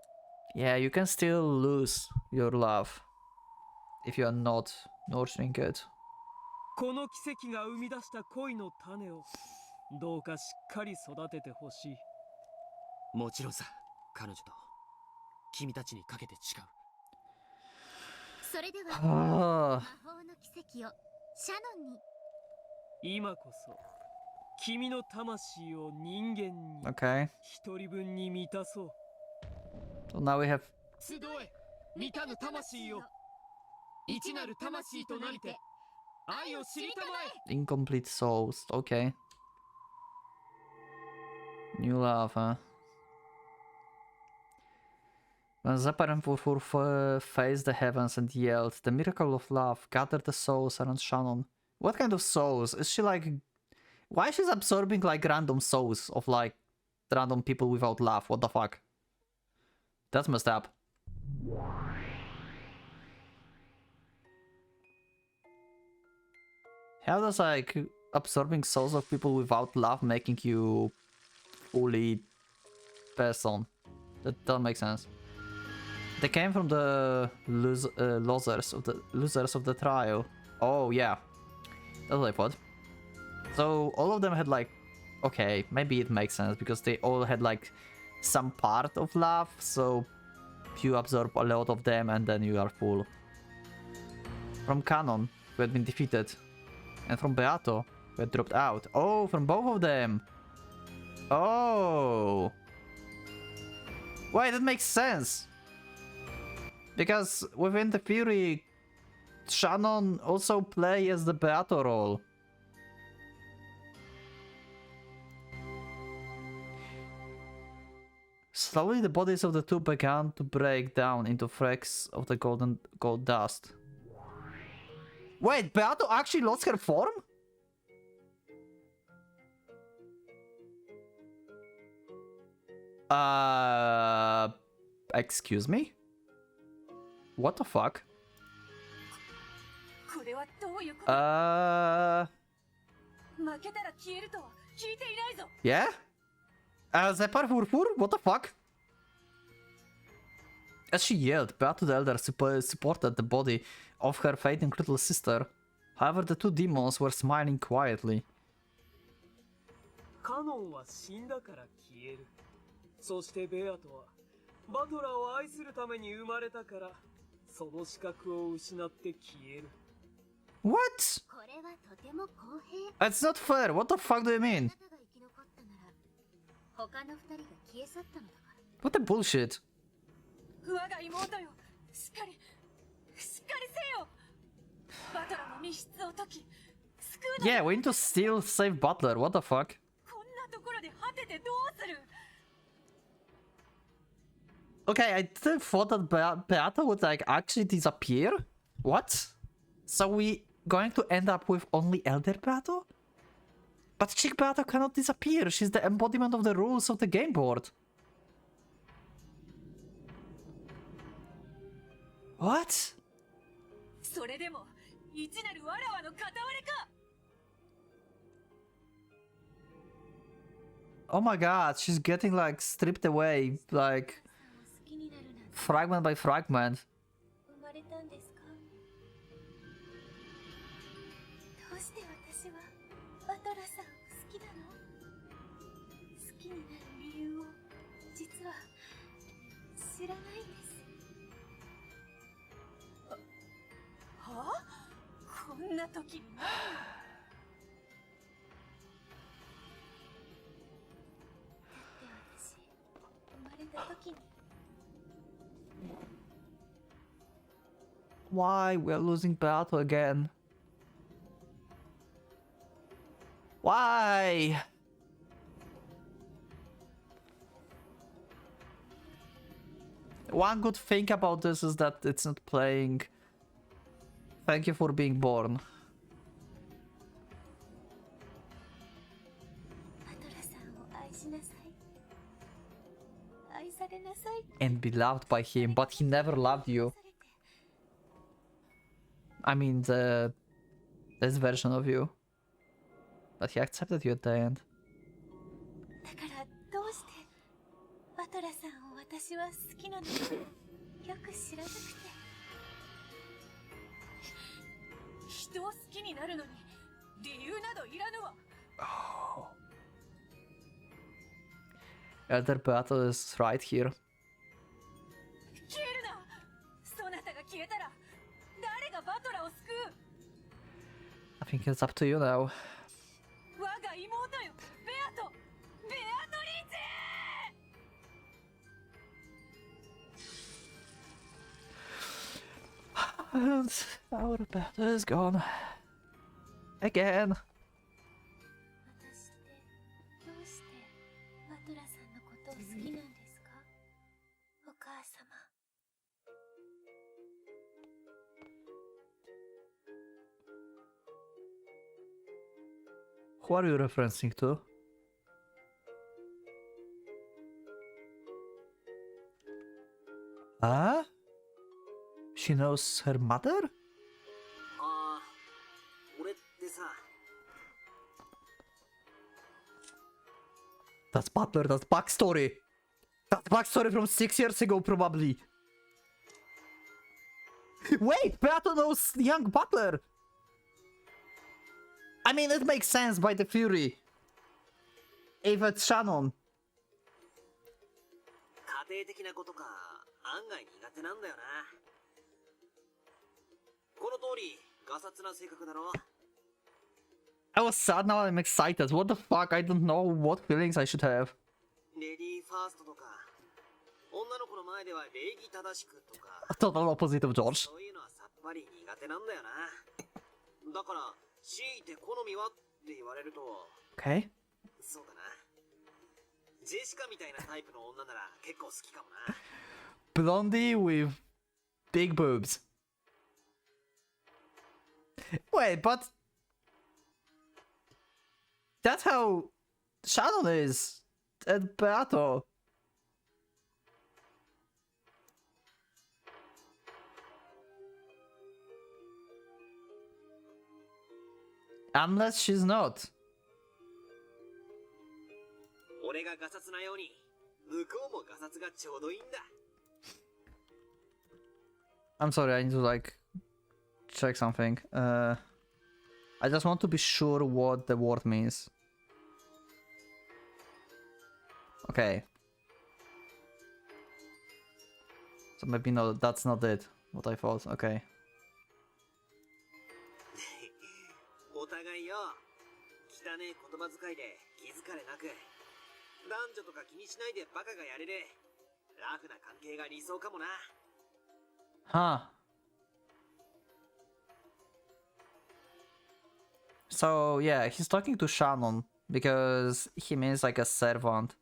Yeah, you can still lose your love if you are not nurturing it. この奇跡が生み出した恋の種をどうかしっかり育ててほしい。もちろんさ、彼女と君たちにかけて誓う。それでは魔法の奇跡をシャノンに今こそ君の魂を人間に Okay. 一人分に満たそう。 So now we have 集え満たぬ魂よ、一なる魂となりて愛を知りたまえ。 incomplete souls. Okay. New love, huh? When Zephyr and Furfur faced the heavens and yelled, the miracle of love gathered the souls around Shannon. What kind of souls? Is she like... Why she's absorbing like random souls of like random people without love? What the fuck? That's messed up. How does like absorbing souls of people without love making you fully person? That doesn't make sense. They came from the losers of the trial. Oh yeah, that's what I thought. So all of them had like, okay, maybe it makes sense because they all had like some part of love. So you absorb a lot of them and then you are full. From Canon, who had been defeated, and from Beato, who had dropped out. Oh, from both of them. Oh, wait, that makes sense. Because within the Fury, Shannon also play as the Beato role. Slowly the bodies of the two began to break down into flakes of the gold dust. Wait, Beato actually lost her form? Excuse me? What the fuck? これはどういうこと？負けたら消えるとは聞いていないぞ。 Yeah? Zephyr Furfur? What the fuck? As she yelled, Beato the Elder supported the body of her fading little sister. However, the two demons were smiling quietly. カノンは死んだから消える。そしてベアトはバトラーを愛するために生まれたから、その資格を失って消える。 What? これはとても公平。 That's not fair. What the fuck do you mean? あなたが生き残ったなら、他の二人が消え去ったのだから。 What the bullshit? 我が妹よ、しっかりせよ。バトラの密室を解き、救うの。 Yeah, we need to still save Butler. What the fuck? こんなところで果ててどうする？ Okay, I didn't thought that Beato would like actually disappear. What? So we going to end up with only Elder Beato? But Chick Beato cannot disappear. She's the embodiment of the rules of the game board. What? それでも一なるわらわの片割れか。 Oh my god, she's getting like stripped away, like 好きになるなんて fragment by fragment. 生まれたんですか？どうして私はバトラさんを好きなの？好きになる理由を実は知らないんです。はあ？こんな時に何を？ Why? We're losing battle again. Why? One good thing about this is that it's not playing. Thank you for being born. And be loved by him, but he never loved you. I mean, this version of you. But he accepted you at the end. だからどうしてバトラさんを私は好きなのかよく知らなくて。人を好きになるのに理由などいらぬわ。 Elder Beato is right here. 消えるな。そなたが消えたら誰がバトラを救う？ I think it's up to you now. And our battle is gone. Again. 私ってどうしてバトラさんのことを好きなんですか、お母様。 Who are you referencing to? Huh? She knows her mother? ああ、俺ってさ、 That's Butler, that's backstory. That's backstory from 6 years ago, probably. Wait, Beato knows young Butler. I mean, it makes sense by the Fury. If it's Shannon. 家庭的なことか案外苦手なんだよな。この通りガサツな性格だろ。 I was sad, now I'm excited. What the fuck? I don't know what feelings I should have. レディーファーストとか、女の子の前では礼儀正しくとか、 Total opposite of George. そういうのはさっぱり苦手なんだよな。だから強いて好みはって言われると、 Okay. そうだな。ジェシカみたいなタイプの女なら結構好きかもな。 Blondie with big boobs. Wait, but that's how Shannon is and Beato. Unless she's not. 俺がガサツなように、向こうもガサツがちょうどいいんだ。 I'm sorry, I need to like check something. I just want to be sure what the word means. Okay. So maybe no, that's not it. What I thought. Okay. お互いよ、汚ねえ言葉遣いで気づかれなく、男女とか気にしないでバカがやれるラフな関係が理想かもな。 Huh. So yeah, he's talking to Shannon because he means like a servant.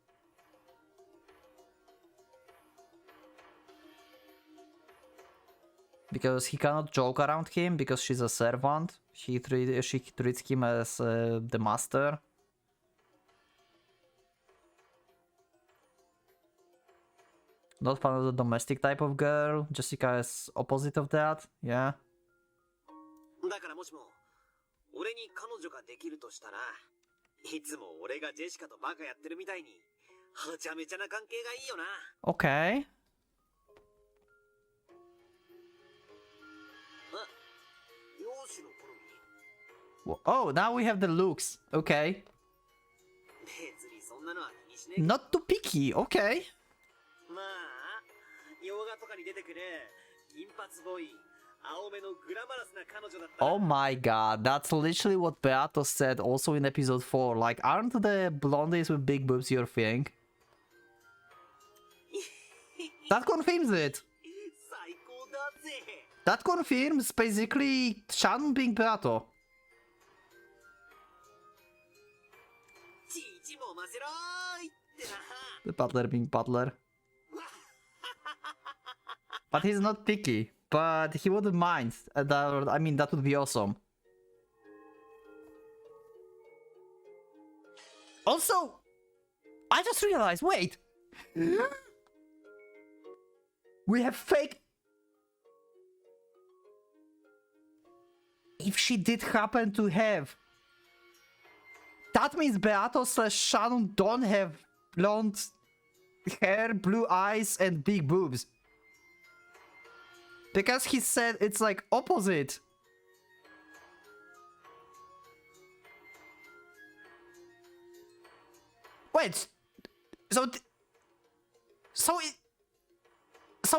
Because he cannot joke around him because she's a servant. She treats him as the master. Not fan of the domestic type of girl. Jessica is opposite of that. Yeah. だからもしも俺に彼女ができるとしたら、いつも俺がジェシカとバカやってるみたいにはちゃめちゃな関係がいいよな。 Okay. 容姿の好み？ Oh, now we have the looks. Okay. 別にそんなのは気にしねえ。 Not too picky. Okay. まあ、洋画とかに出てくる金髪ボーイ、青目のグラマラスな彼女だったら。 Oh my god, that's literally what Beato said also in episode 4. Like, aren't the blondies with big boobs your thing? That confirms it. 最高だぜ。 That confirms basically Shannon being Beato. ちいちもませろーいってな。 The butler being butler. But he's not picky. But he wouldn't mind. I mean, that would be awesome. Also, I just realized, wait. We have fake... If she did happen to have... That means Beato / Shannon don't have blonde hair, blue eyes, and big boobs. Because he said it's like opposite. Wait. So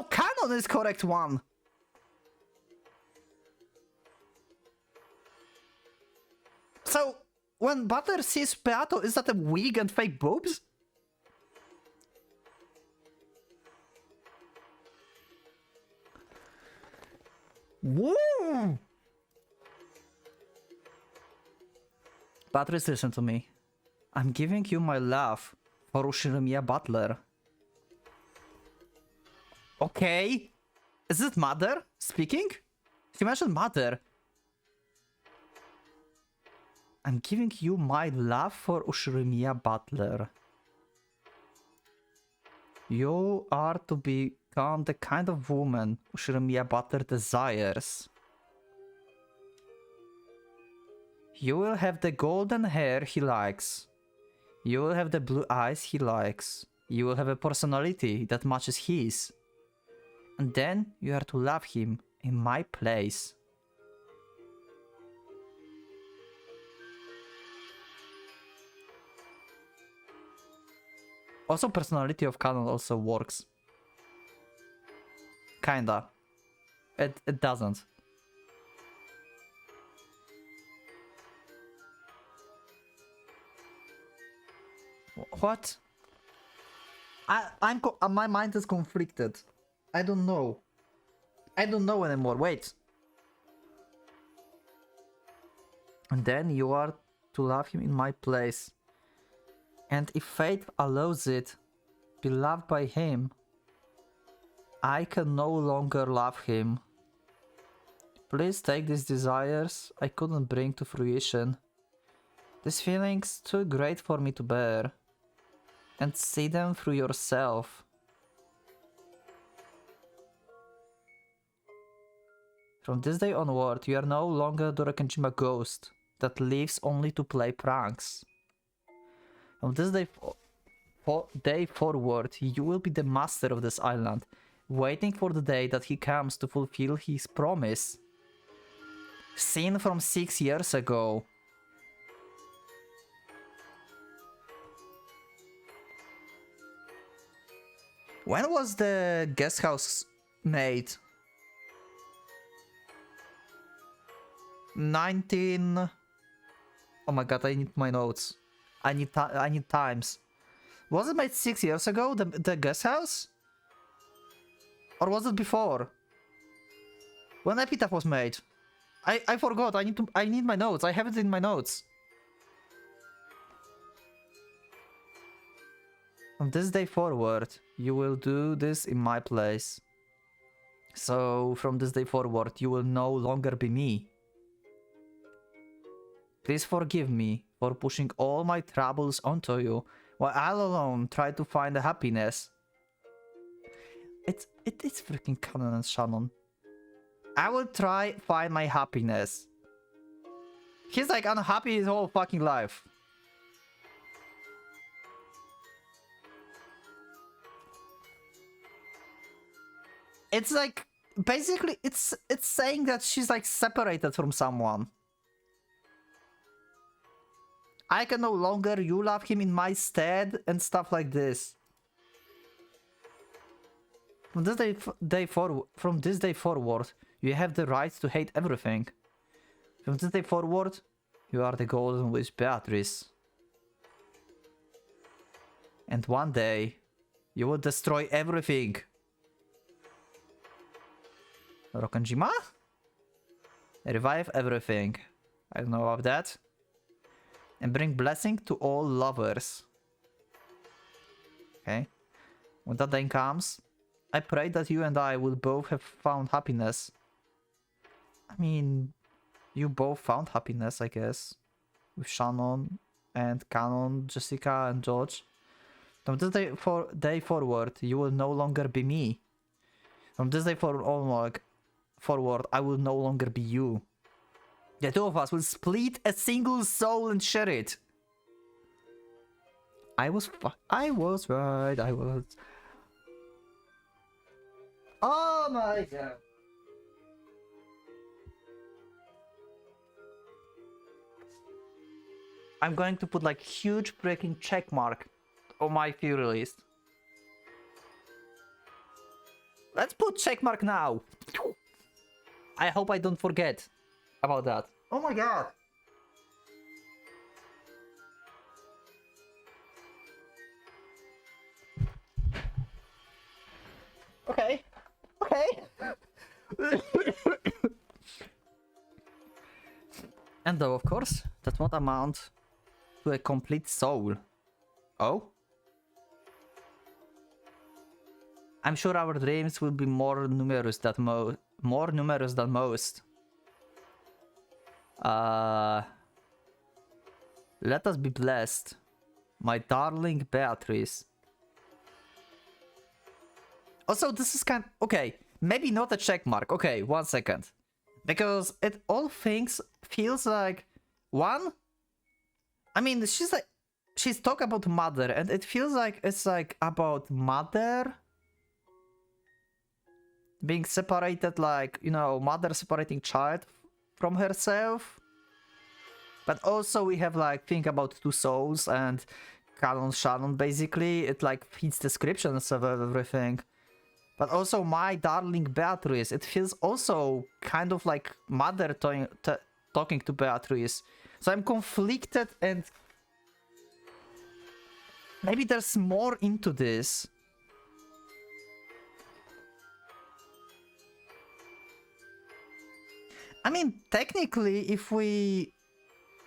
canon is correct one. So when Butler sees Beato, is that a wig and fake boobs? Woo! Patrice, listen to me. I'm giving you my love for Ushirimiya Butler. Okay. Is it mother speaking? She mentioned mother. I'm giving you my love for Ushirimiya Butler. You are to become the kind of woman Ushirimiya Butler desires. You will have the golden hair he likes. You will have the blue eyes he likes. You will have a personality that matches his. And then you are to love him in my place. Also, personality of canon also works. Kinda. It doesn't. What? My mind is conflicted. I don't know. I don't know anymore. Wait. And then you are to love him in my place. And if fate allows it, be loved by him, I can no longer love him. Please take these desires I couldn't bring to fruition. These feelings too great for me to bear. And see them through yourself. From this day onward, you are no longer the Rokenjima ghost that lives only to play pranks. From this day forward, you will be the master of this island, waiting for the day that he comes to fulfill his promise. Scene from 6 years ago. When was the guest house made? 19... Oh my god, I need my notes. I need times. Was it made 6 years ago, the guest house? Or was it before? When Epitaph was made? I forgot. I need my notes. I have it in my notes. From this day forward, you will do this in my place. So, from this day forward, you will no longer be me. Please forgive me for pushing all my troubles onto you, while I alone try to find the happiness. It's freaking canon and Shannon. I will try find my happiness. He's like unhappy his whole fucking life. It's like, basically, it's saying that she's like separated from someone. I can no longer, you love him in my stead, and stuff like this. From this day forward, you have the right to hate everything. From this day forward, you are the golden witch Beatrice. And one day, you will destroy everything. Rokenjima? Revive everything. I don't know about that. And bring blessing to all lovers. Okay. When that day comes, I pray that you and I will both have found happiness. I mean, you both found happiness, I guess. With Shannon and Canon, Jessica and George. From this day forward, you will no longer be me. From this day forward, I will no longer be you. The two of us will split a single soul and share it. I was right. Oh my god. I'm going to put like huge breaking check mark on my Fury list. Let's put check mark now. I hope I don't forget about that. Oh my god. Okay. Okay. And though, of course, that won't amount to a complete soul. Oh? I'm sure our dreams will be more numerous than most. Let us be blessed, my darling Beatrice. Also, this is okay, maybe not a check mark. Okay, 1 second. Because it all feels like one. I mean, she's talking about mother, and it feels like it's like about mother being separated, like, you know, mother separating child from herself. But also we have like think about two souls and Canon Shannon, basically. It like fits descriptions of everything. But also my darling Beatrice, it feels also kind of like mother talking to Beatrice. So I'm conflicted, and maybe there's more into this. I mean, technically, if we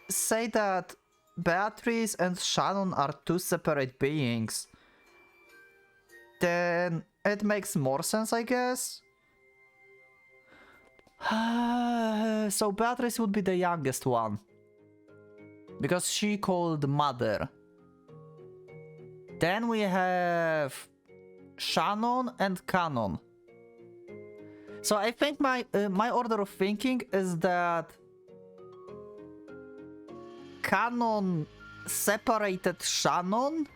say that Beatrice and Shannon are two separate beings, then it makes more sense, I guess. So Beatrice would be the youngest one, because she called mother. Then we have Shannon and Canon. So I think my order of thinking is that Canon separated Shannon,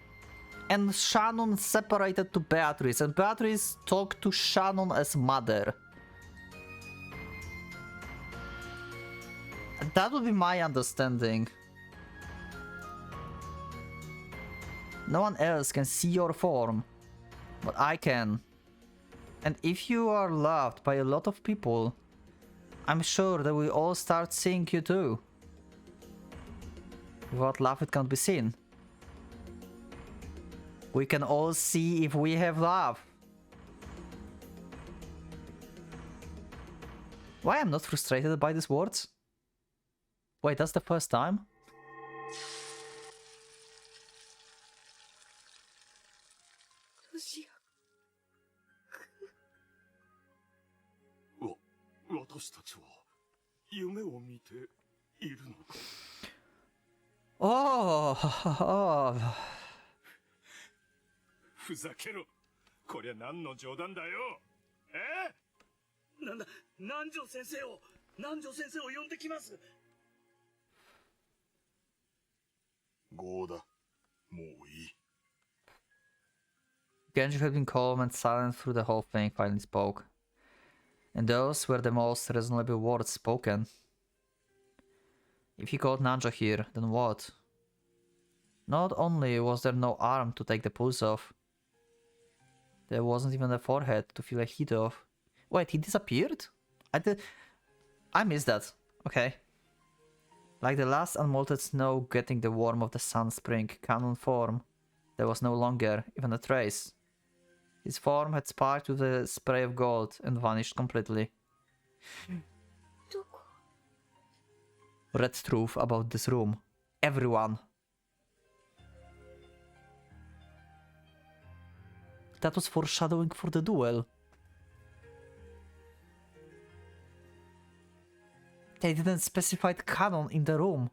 and Shannon separated to Beatrice, and Beatrice talked to Shannon as mother. That would be my understanding. No one else can see your form, but I can. And if you are loved by a lot of people, I'm sure that we all start seeing you too. Without love, it can't be seen. We can all see if we have love. Why I'm not frustrated by these words? Wait, that's the first time? Oh, ふざけろ。こりゃ何の冗談だよ。え？なんだ、南條先生を呼んできます。ゴーだ。もういい。Genji had been calm and silent through the whole thing, finally spoke. And those were the most reasonable words spoken. If he called Nanjo here, then what? Not only was there no arm to take the pulse off, there wasn't even a forehead to feel a heat of. Wait, he disappeared? I missed that. Okay. Like the last unmelted snow getting the warmth of the sun spring Canon form, there was no longer even a trace. His form had sparked with a spray of gold and vanished completely. Red truth about this room. Everyone. That was foreshadowing for the duel. They didn't specify Canon in the room,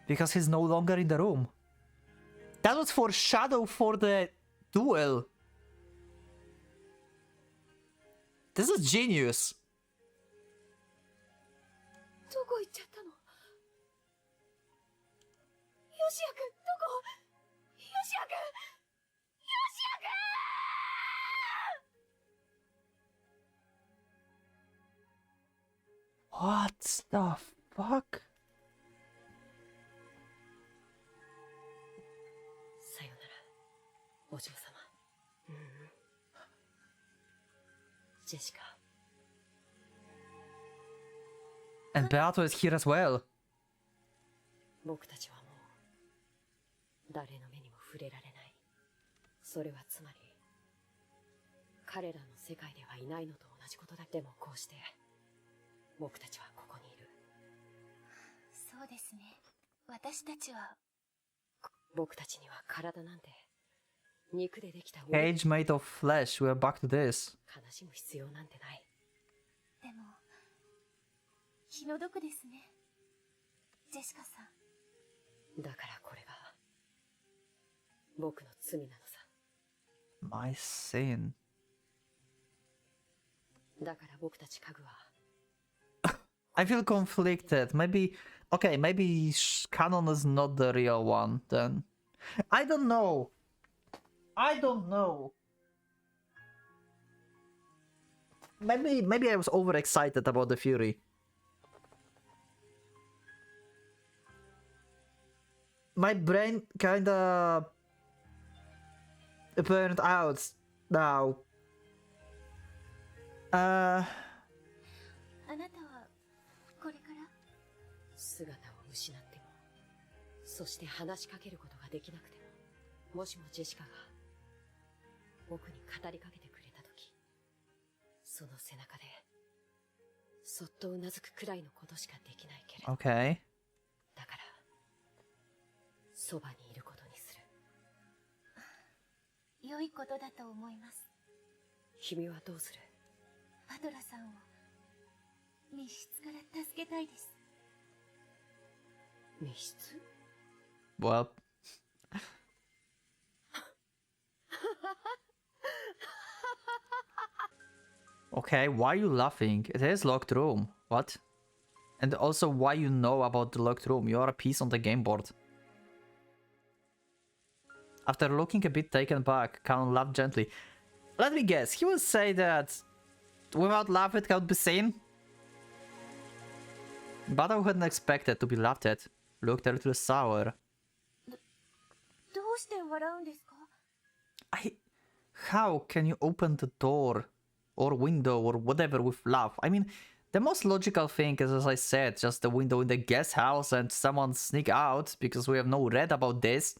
because he's no longer in the room. That was foreshadow for the duel. This is genius. どこ行っちゃったの？ヨシア君、どこ？ヨシア君！ヨシア君！ What the fuck? さよなら、お嬢様。ジェシカ。And Beato is here as well. 僕たちはもう誰の目にも触れられない。それはつまり彼らの世界ではいないのと同じことだ。でもこうして僕たちはここにいる。ですね。私たちは僕たちには体なんて肉でできた Cage made of flesh. We're back to this. 悲しむ必要なんてない。でも気の毒ですね、ジェシカさん。だからこれが僕の罪なのさ。 My sin. だから僕たち家具は I feel conflicted. Maybe, okay, maybe Canon is not the real one then. I don't know. I don't know. Maybe I was overexcited about the Fury. My brain kinda burned out now. あなたはこれから姿を失っても、そして話しかけることができなくても、もしもジェシカが僕に語りかけてくれたとき、その背中でそっとうなずくくらいのことしかできないけれど、 Okay. だからそばにいることにする。良いことだと思います。君はどうする？バトラさんを密室から助けたいです。密室？ Well. Okay, why are you laughing? It is locked room. What? And also why you know about the locked room? You are a piece on the game board. After looking a bit taken back, Canon laughed gently. Let me guess, he will say that without love it cannot be seen? But I hadn't expected to be laughed at. Looked a little sour. どうして笑うんですか？ How can you open the door or window or whatever with love? I mean, the most logical thing is, as I said, just the window in the guest house and someone sneak out, because we have no read about this.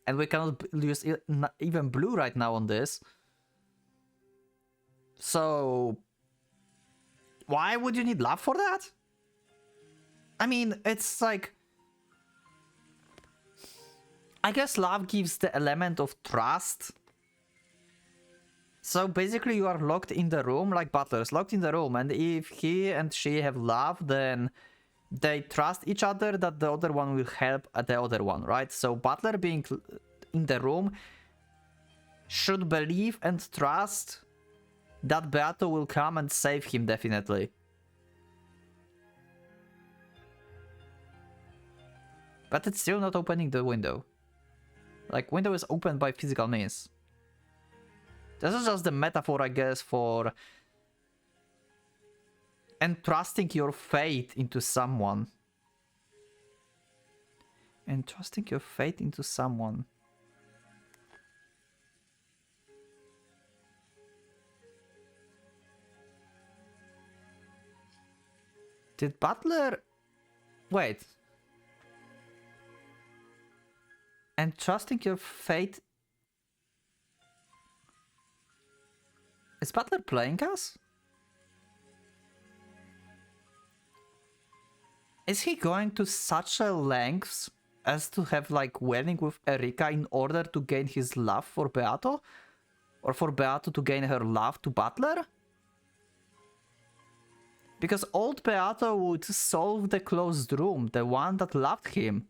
And we cannot use even blue right now on this. So why would you need love for that? I mean, it's like, I guess love gives the element of trust. So basically you are locked in the room, like butlers, locked in the room, and if he and she have love, then they trust each other that the other one will help the other one, right? So butler being in the room should believe and trust that Beato will come and save him, definitely. But it's still not opening the window. Like, window is opened by physical means. This is just the metaphor, I guess, for entrusting your fate into someone. Entrusting your fate into someone. Did Butler... Wait. Entrusting your fate... Is Butler playing us? Is he going to such a lengths as to have like wedding with Erika in order to gain his love for Beato? Or for Beato to gain her love to Butler? Because old Beato would solve the closed room, the one that loved him.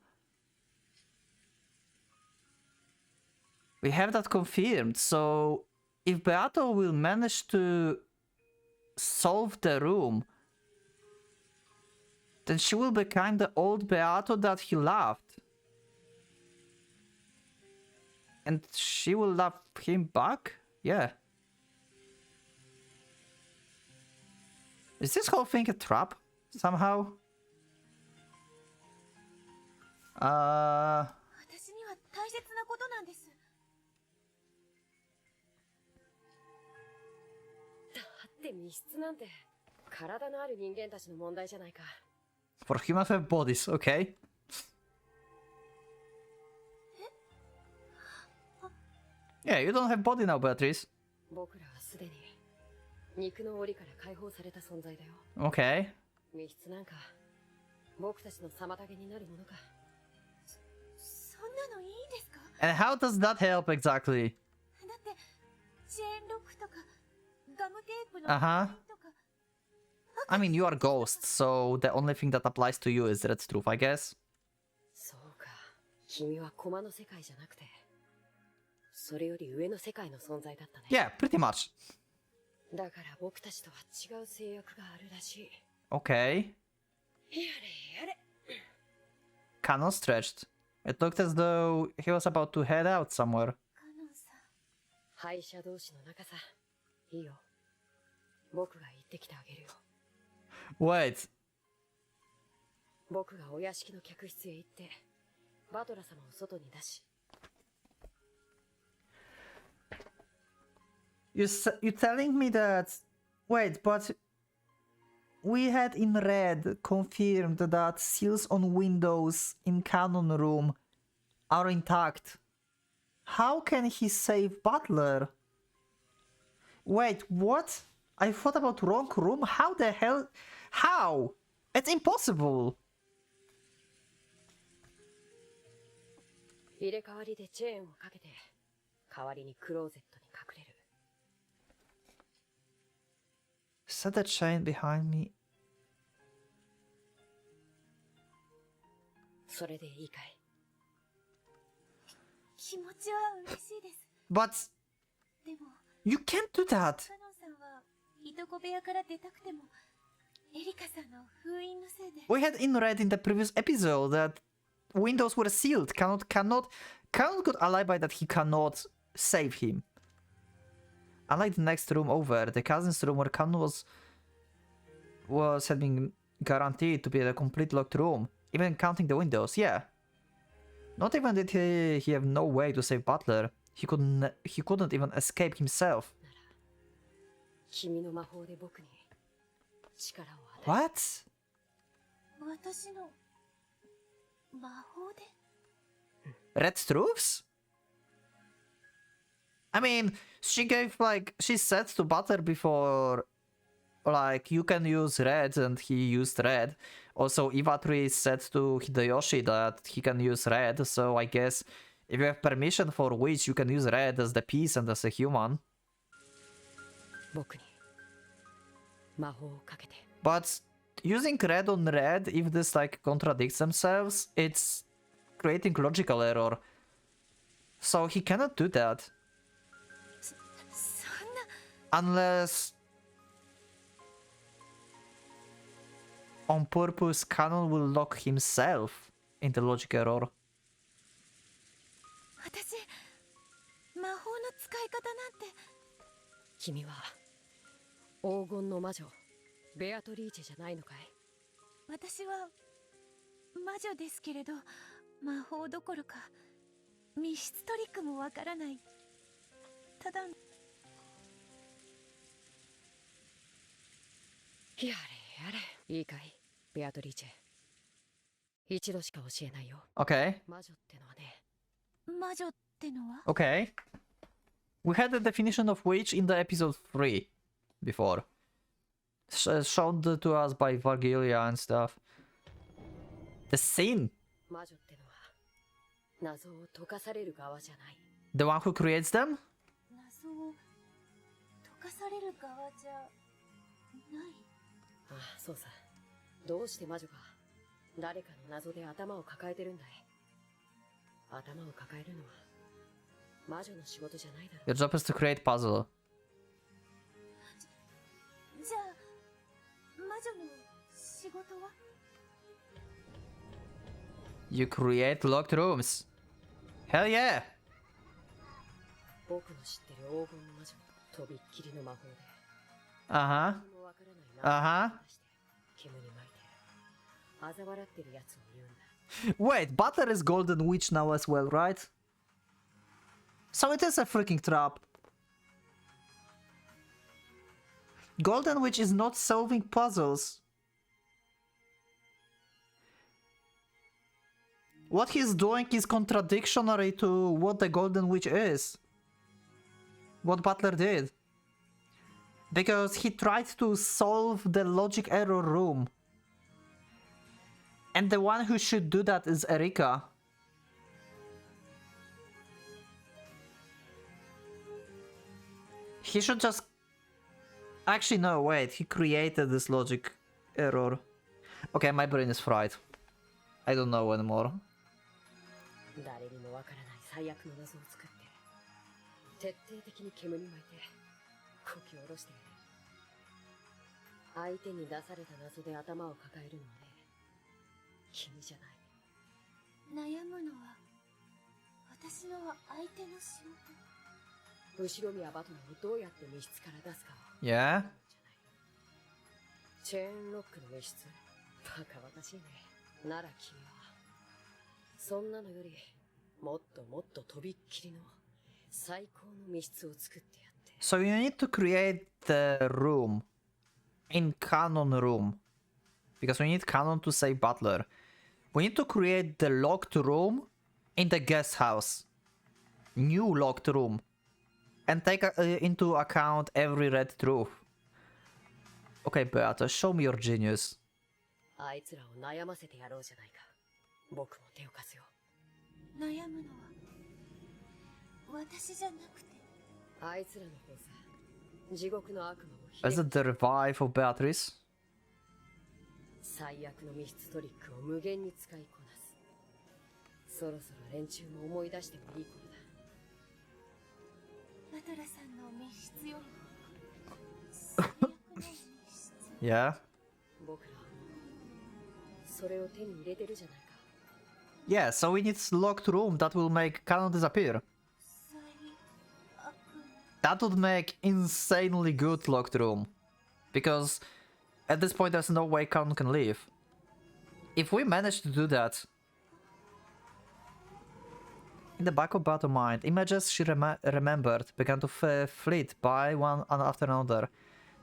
We have that confirmed, so if Beato will manage to solve the room, then she will become the old Beato that he loved. And she will love him back? Yeah. Is this whole thing a trap? Somehow? 私には大切なことなんです。だって密室なんて体のある人間たちの問題じゃないか。 For humans have bodies, okay? Yeah, you don't have body now, Beatrice. 僕らはすでに肉の檻から解放された存在だよ。 Okay. 密室なんか僕たちの妨げになるものか。そんなのいいですか？ And how does that help exactly? だってチェーンロックとかガムテープの Uh-huh. とか I mean, you are ghost, so the only thing that applies to you is Red Truth, I guess. そうか。君は駒の世界じゃなくて、それより上の世界の存在だったね。 Yeah, pretty much. だから僕たちとは違う制約があるらしい。 Okay. やれやれ。 Canon stretched. It looked as though he was about to head out somewhere. カノンさん。敗者同士の仲さ。いいよ。僕が行ってきてあげるよ。 Wait. 僕がお屋敷の客室へ行って、バトラ様を外に出し。You're telling me that... Wait, but... We had in red confirmed that seals on windows in Canon Room are intact. How can he save Butler? Wait, what? I thought about wrong room? How the hell? How? It's impossible! 入れ替わりでチェーンをかけて、代わりにクローゼットに隠れる。Set the chain behind me. それでいいかい？気持ちは嬉しいです。 But でも you can't do that! カノンさんはいとこ部屋から出たくてもエリカさんの封印のせいで We had in red in the previous episode that windows were sealed. Cannot got a alibi that he cannot save him. Unlike the next room over, the cousin's room where Canon had been guaranteed to be a complete locked room, even counting the windows, yeah. Not even did he have no way to save Butler, he couldn't even escape himself. 君の魔法で僕に力を与え。 What? 私の魔法で Red Truths? I mean, she said to Butler before, like, you can use red, and he used red. Also, Ivatri said to Hideyoshi that he can use red, so I guess if you have permission for which, you can use red as the piece and as a human. 僕に魔法をかけて。 But using red on red, if this, like, contradicts themselves, it's creating logical error. So he cannot do that. そんな Unless... on purpose, Canon will lock himself in the logic error. 私魔法の使い方なんて。君は黄金の魔女ベアトリーチェじゃないのかい？私は魔女ですけれど魔法どころか密室トリックもわからない。ただやれやれ。いいかいベアトリーチェ。一度しか教えないよ。 Okay, 魔女ってのはね。魔女ってのは okay. We had the definition of witch in the episode 3 before. Shown to us by Vargilia and stuff. The scene! 魔女ってのは謎を解かされる側じゃない。 The one who creates them? 謎を解かされる側じゃない。ああ、そうさ。どうして魔女が誰かの謎で頭を抱えてるんだい？頭を抱えるのは魔女の仕事じゃないだろう。 Your job is to create puzzle. じゃあ魔女の仕事は You create locked rooms. Hell yeah! 僕の知ってる黄金の魔女、とびっきりの魔法で。 Uh-huh. 何もわからない謎を出して煙に巻いて嘲笑ってるやつを言うんだ。 Wait, Butler is Golden Witch now as well, right? So it is a freaking trap. Golden Witch is not solving puzzles. What he's doing is contradictory to what the Golden Witch is. What Butler did. Because he tried to solve the logic error room. And the one who should do that is Erika. He should just... Actually, no, wait. He created this logic error. Okay, my brain is fried. I don't know anymore. 誰にもわからない最悪の謎を作って徹底的に煙に巻いてこき下ろしてやる。相手に出された謎で頭を抱えるのはね、君じゃない。悩むのは私の相手の仕事。後ろ宮バトナをどうやって密室から出すかを。Yeah? チェーンロックの密室。バカバカしいね。なら君はそんなのよりもっともっととびっきりの最高の密室を作ってやって。 So you need to create the room in canon room. Because we need canon to save Butler. We need to create the locked room in the guest house. New locked room. And take into account every red truth. Okay, Beata, show me your genius. あいつらを悩ませてやろうじゃないか。僕も手を貸すよ。悩むのは私じゃなくて。あいつらの方さ。地獄の悪魔を Is it the revive of Beatrice? 最悪の密室トリックを無限に使いこなす。そろそろ連中も思い出してもいい頃だ。バトラさんの密室よりも最悪の密室。Yeah? 僕らそれを手に入れてるじゃないか。Yeah, so we need locked room that will make canon disappear. 最悪。 That would make insanely good locked room. Because at this point there's no way canon can leave. If we manage to do that... In the back of Battle Mind, images she remembered began to flit by one after another.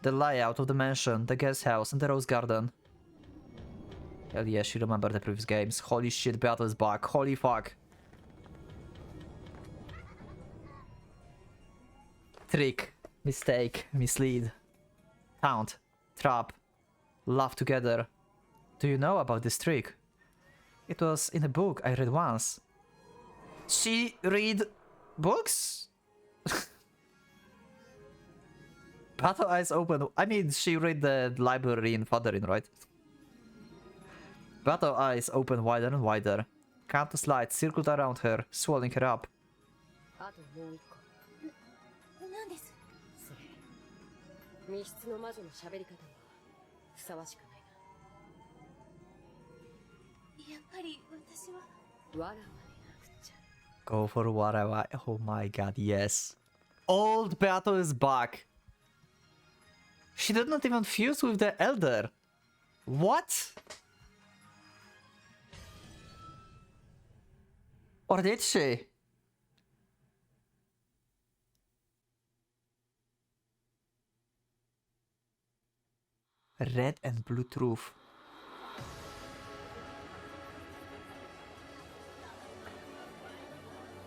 The layout of the mansion, the guest house, and the rose garden. Hell yeah, she remembered the previous games. Holy shit, Battle is back. Holy fuck. Trick, mistake, mislead, taunt, trap, laugh together. Do you know about this trick? It was in a book I read once. She read books? Battle eyes open. I mean, she read the library in Fatherin, right? Battle eyes open wider and wider. Countless lights circled around her, swallowing her up. あともう一個。何です？それ。密室の魔女の喋り方にはふさわしくないな。やっぱり私は。わらわでなくっちゃ。 Go for whatever. Oh my god, yes. Old Battle is back. She did not even fuse with the Elder. What? Or did she? Red and blue truth.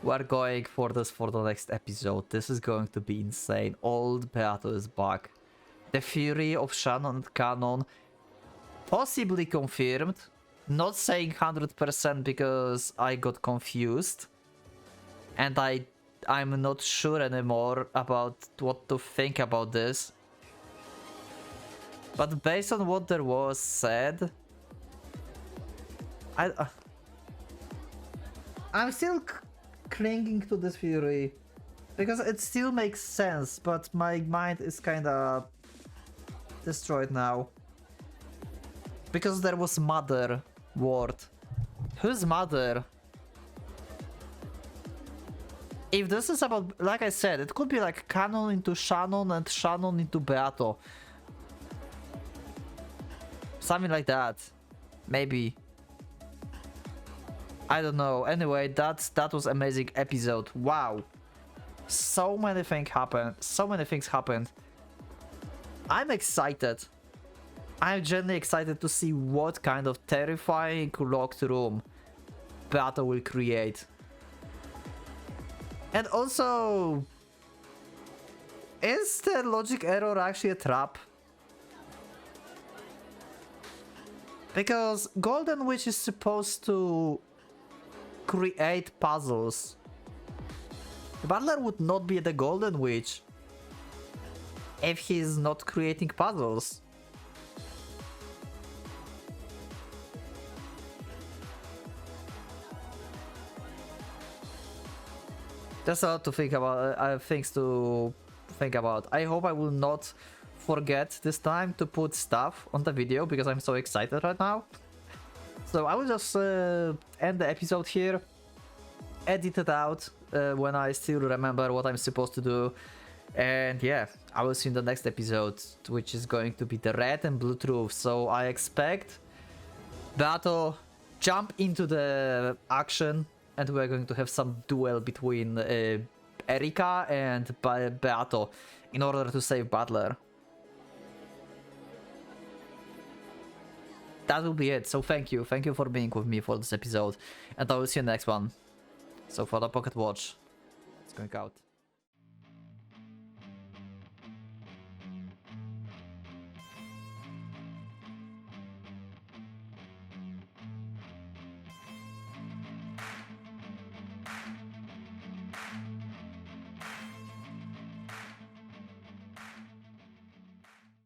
We're going for this for the next episode. This is going to be insane. Old Beato is back. The Fury of Shannon and Canon. Possibly confirmed. Not saying 100% because I got confused. And I'm not sure anymore about what to think about this. But based on what there was said... I'm still clinging to this theory. Because it still makes sense, but my mind is kinda destroyed now. Because there was mother word. Whose mother? If this is about, like I said, it could be like Canon into Shannon and Shannon into Beato. Something like that. Maybe. I don't know. Anyway, that was amazing episode. Wow. So many things happened. So many things happened. I'm excited. I'm genuinely excited to see what kind of terrifying locked room Beato will create. And also... Is the logic error actually a trap? Because Golden Witch is supposed to create puzzles. The Butler would not be the Golden Witch if he's not creating puzzles. There's a lot to think about, things to think about. I hope I will not forget this time to put stuff on the video because I'm so excited right now. So I will just end the episode here, edit it out when I still remember what I'm supposed to do. And yeah, I will see you in the next episode, which is going to be the red and blue truth. So I expect Beato jump into the action and we're going to have some duel between Erika and Beato in order to save Butler. That will be it. So thank you for being with me for this episode, and I will see you in the next one. So for the Pocket Watch, it's going out.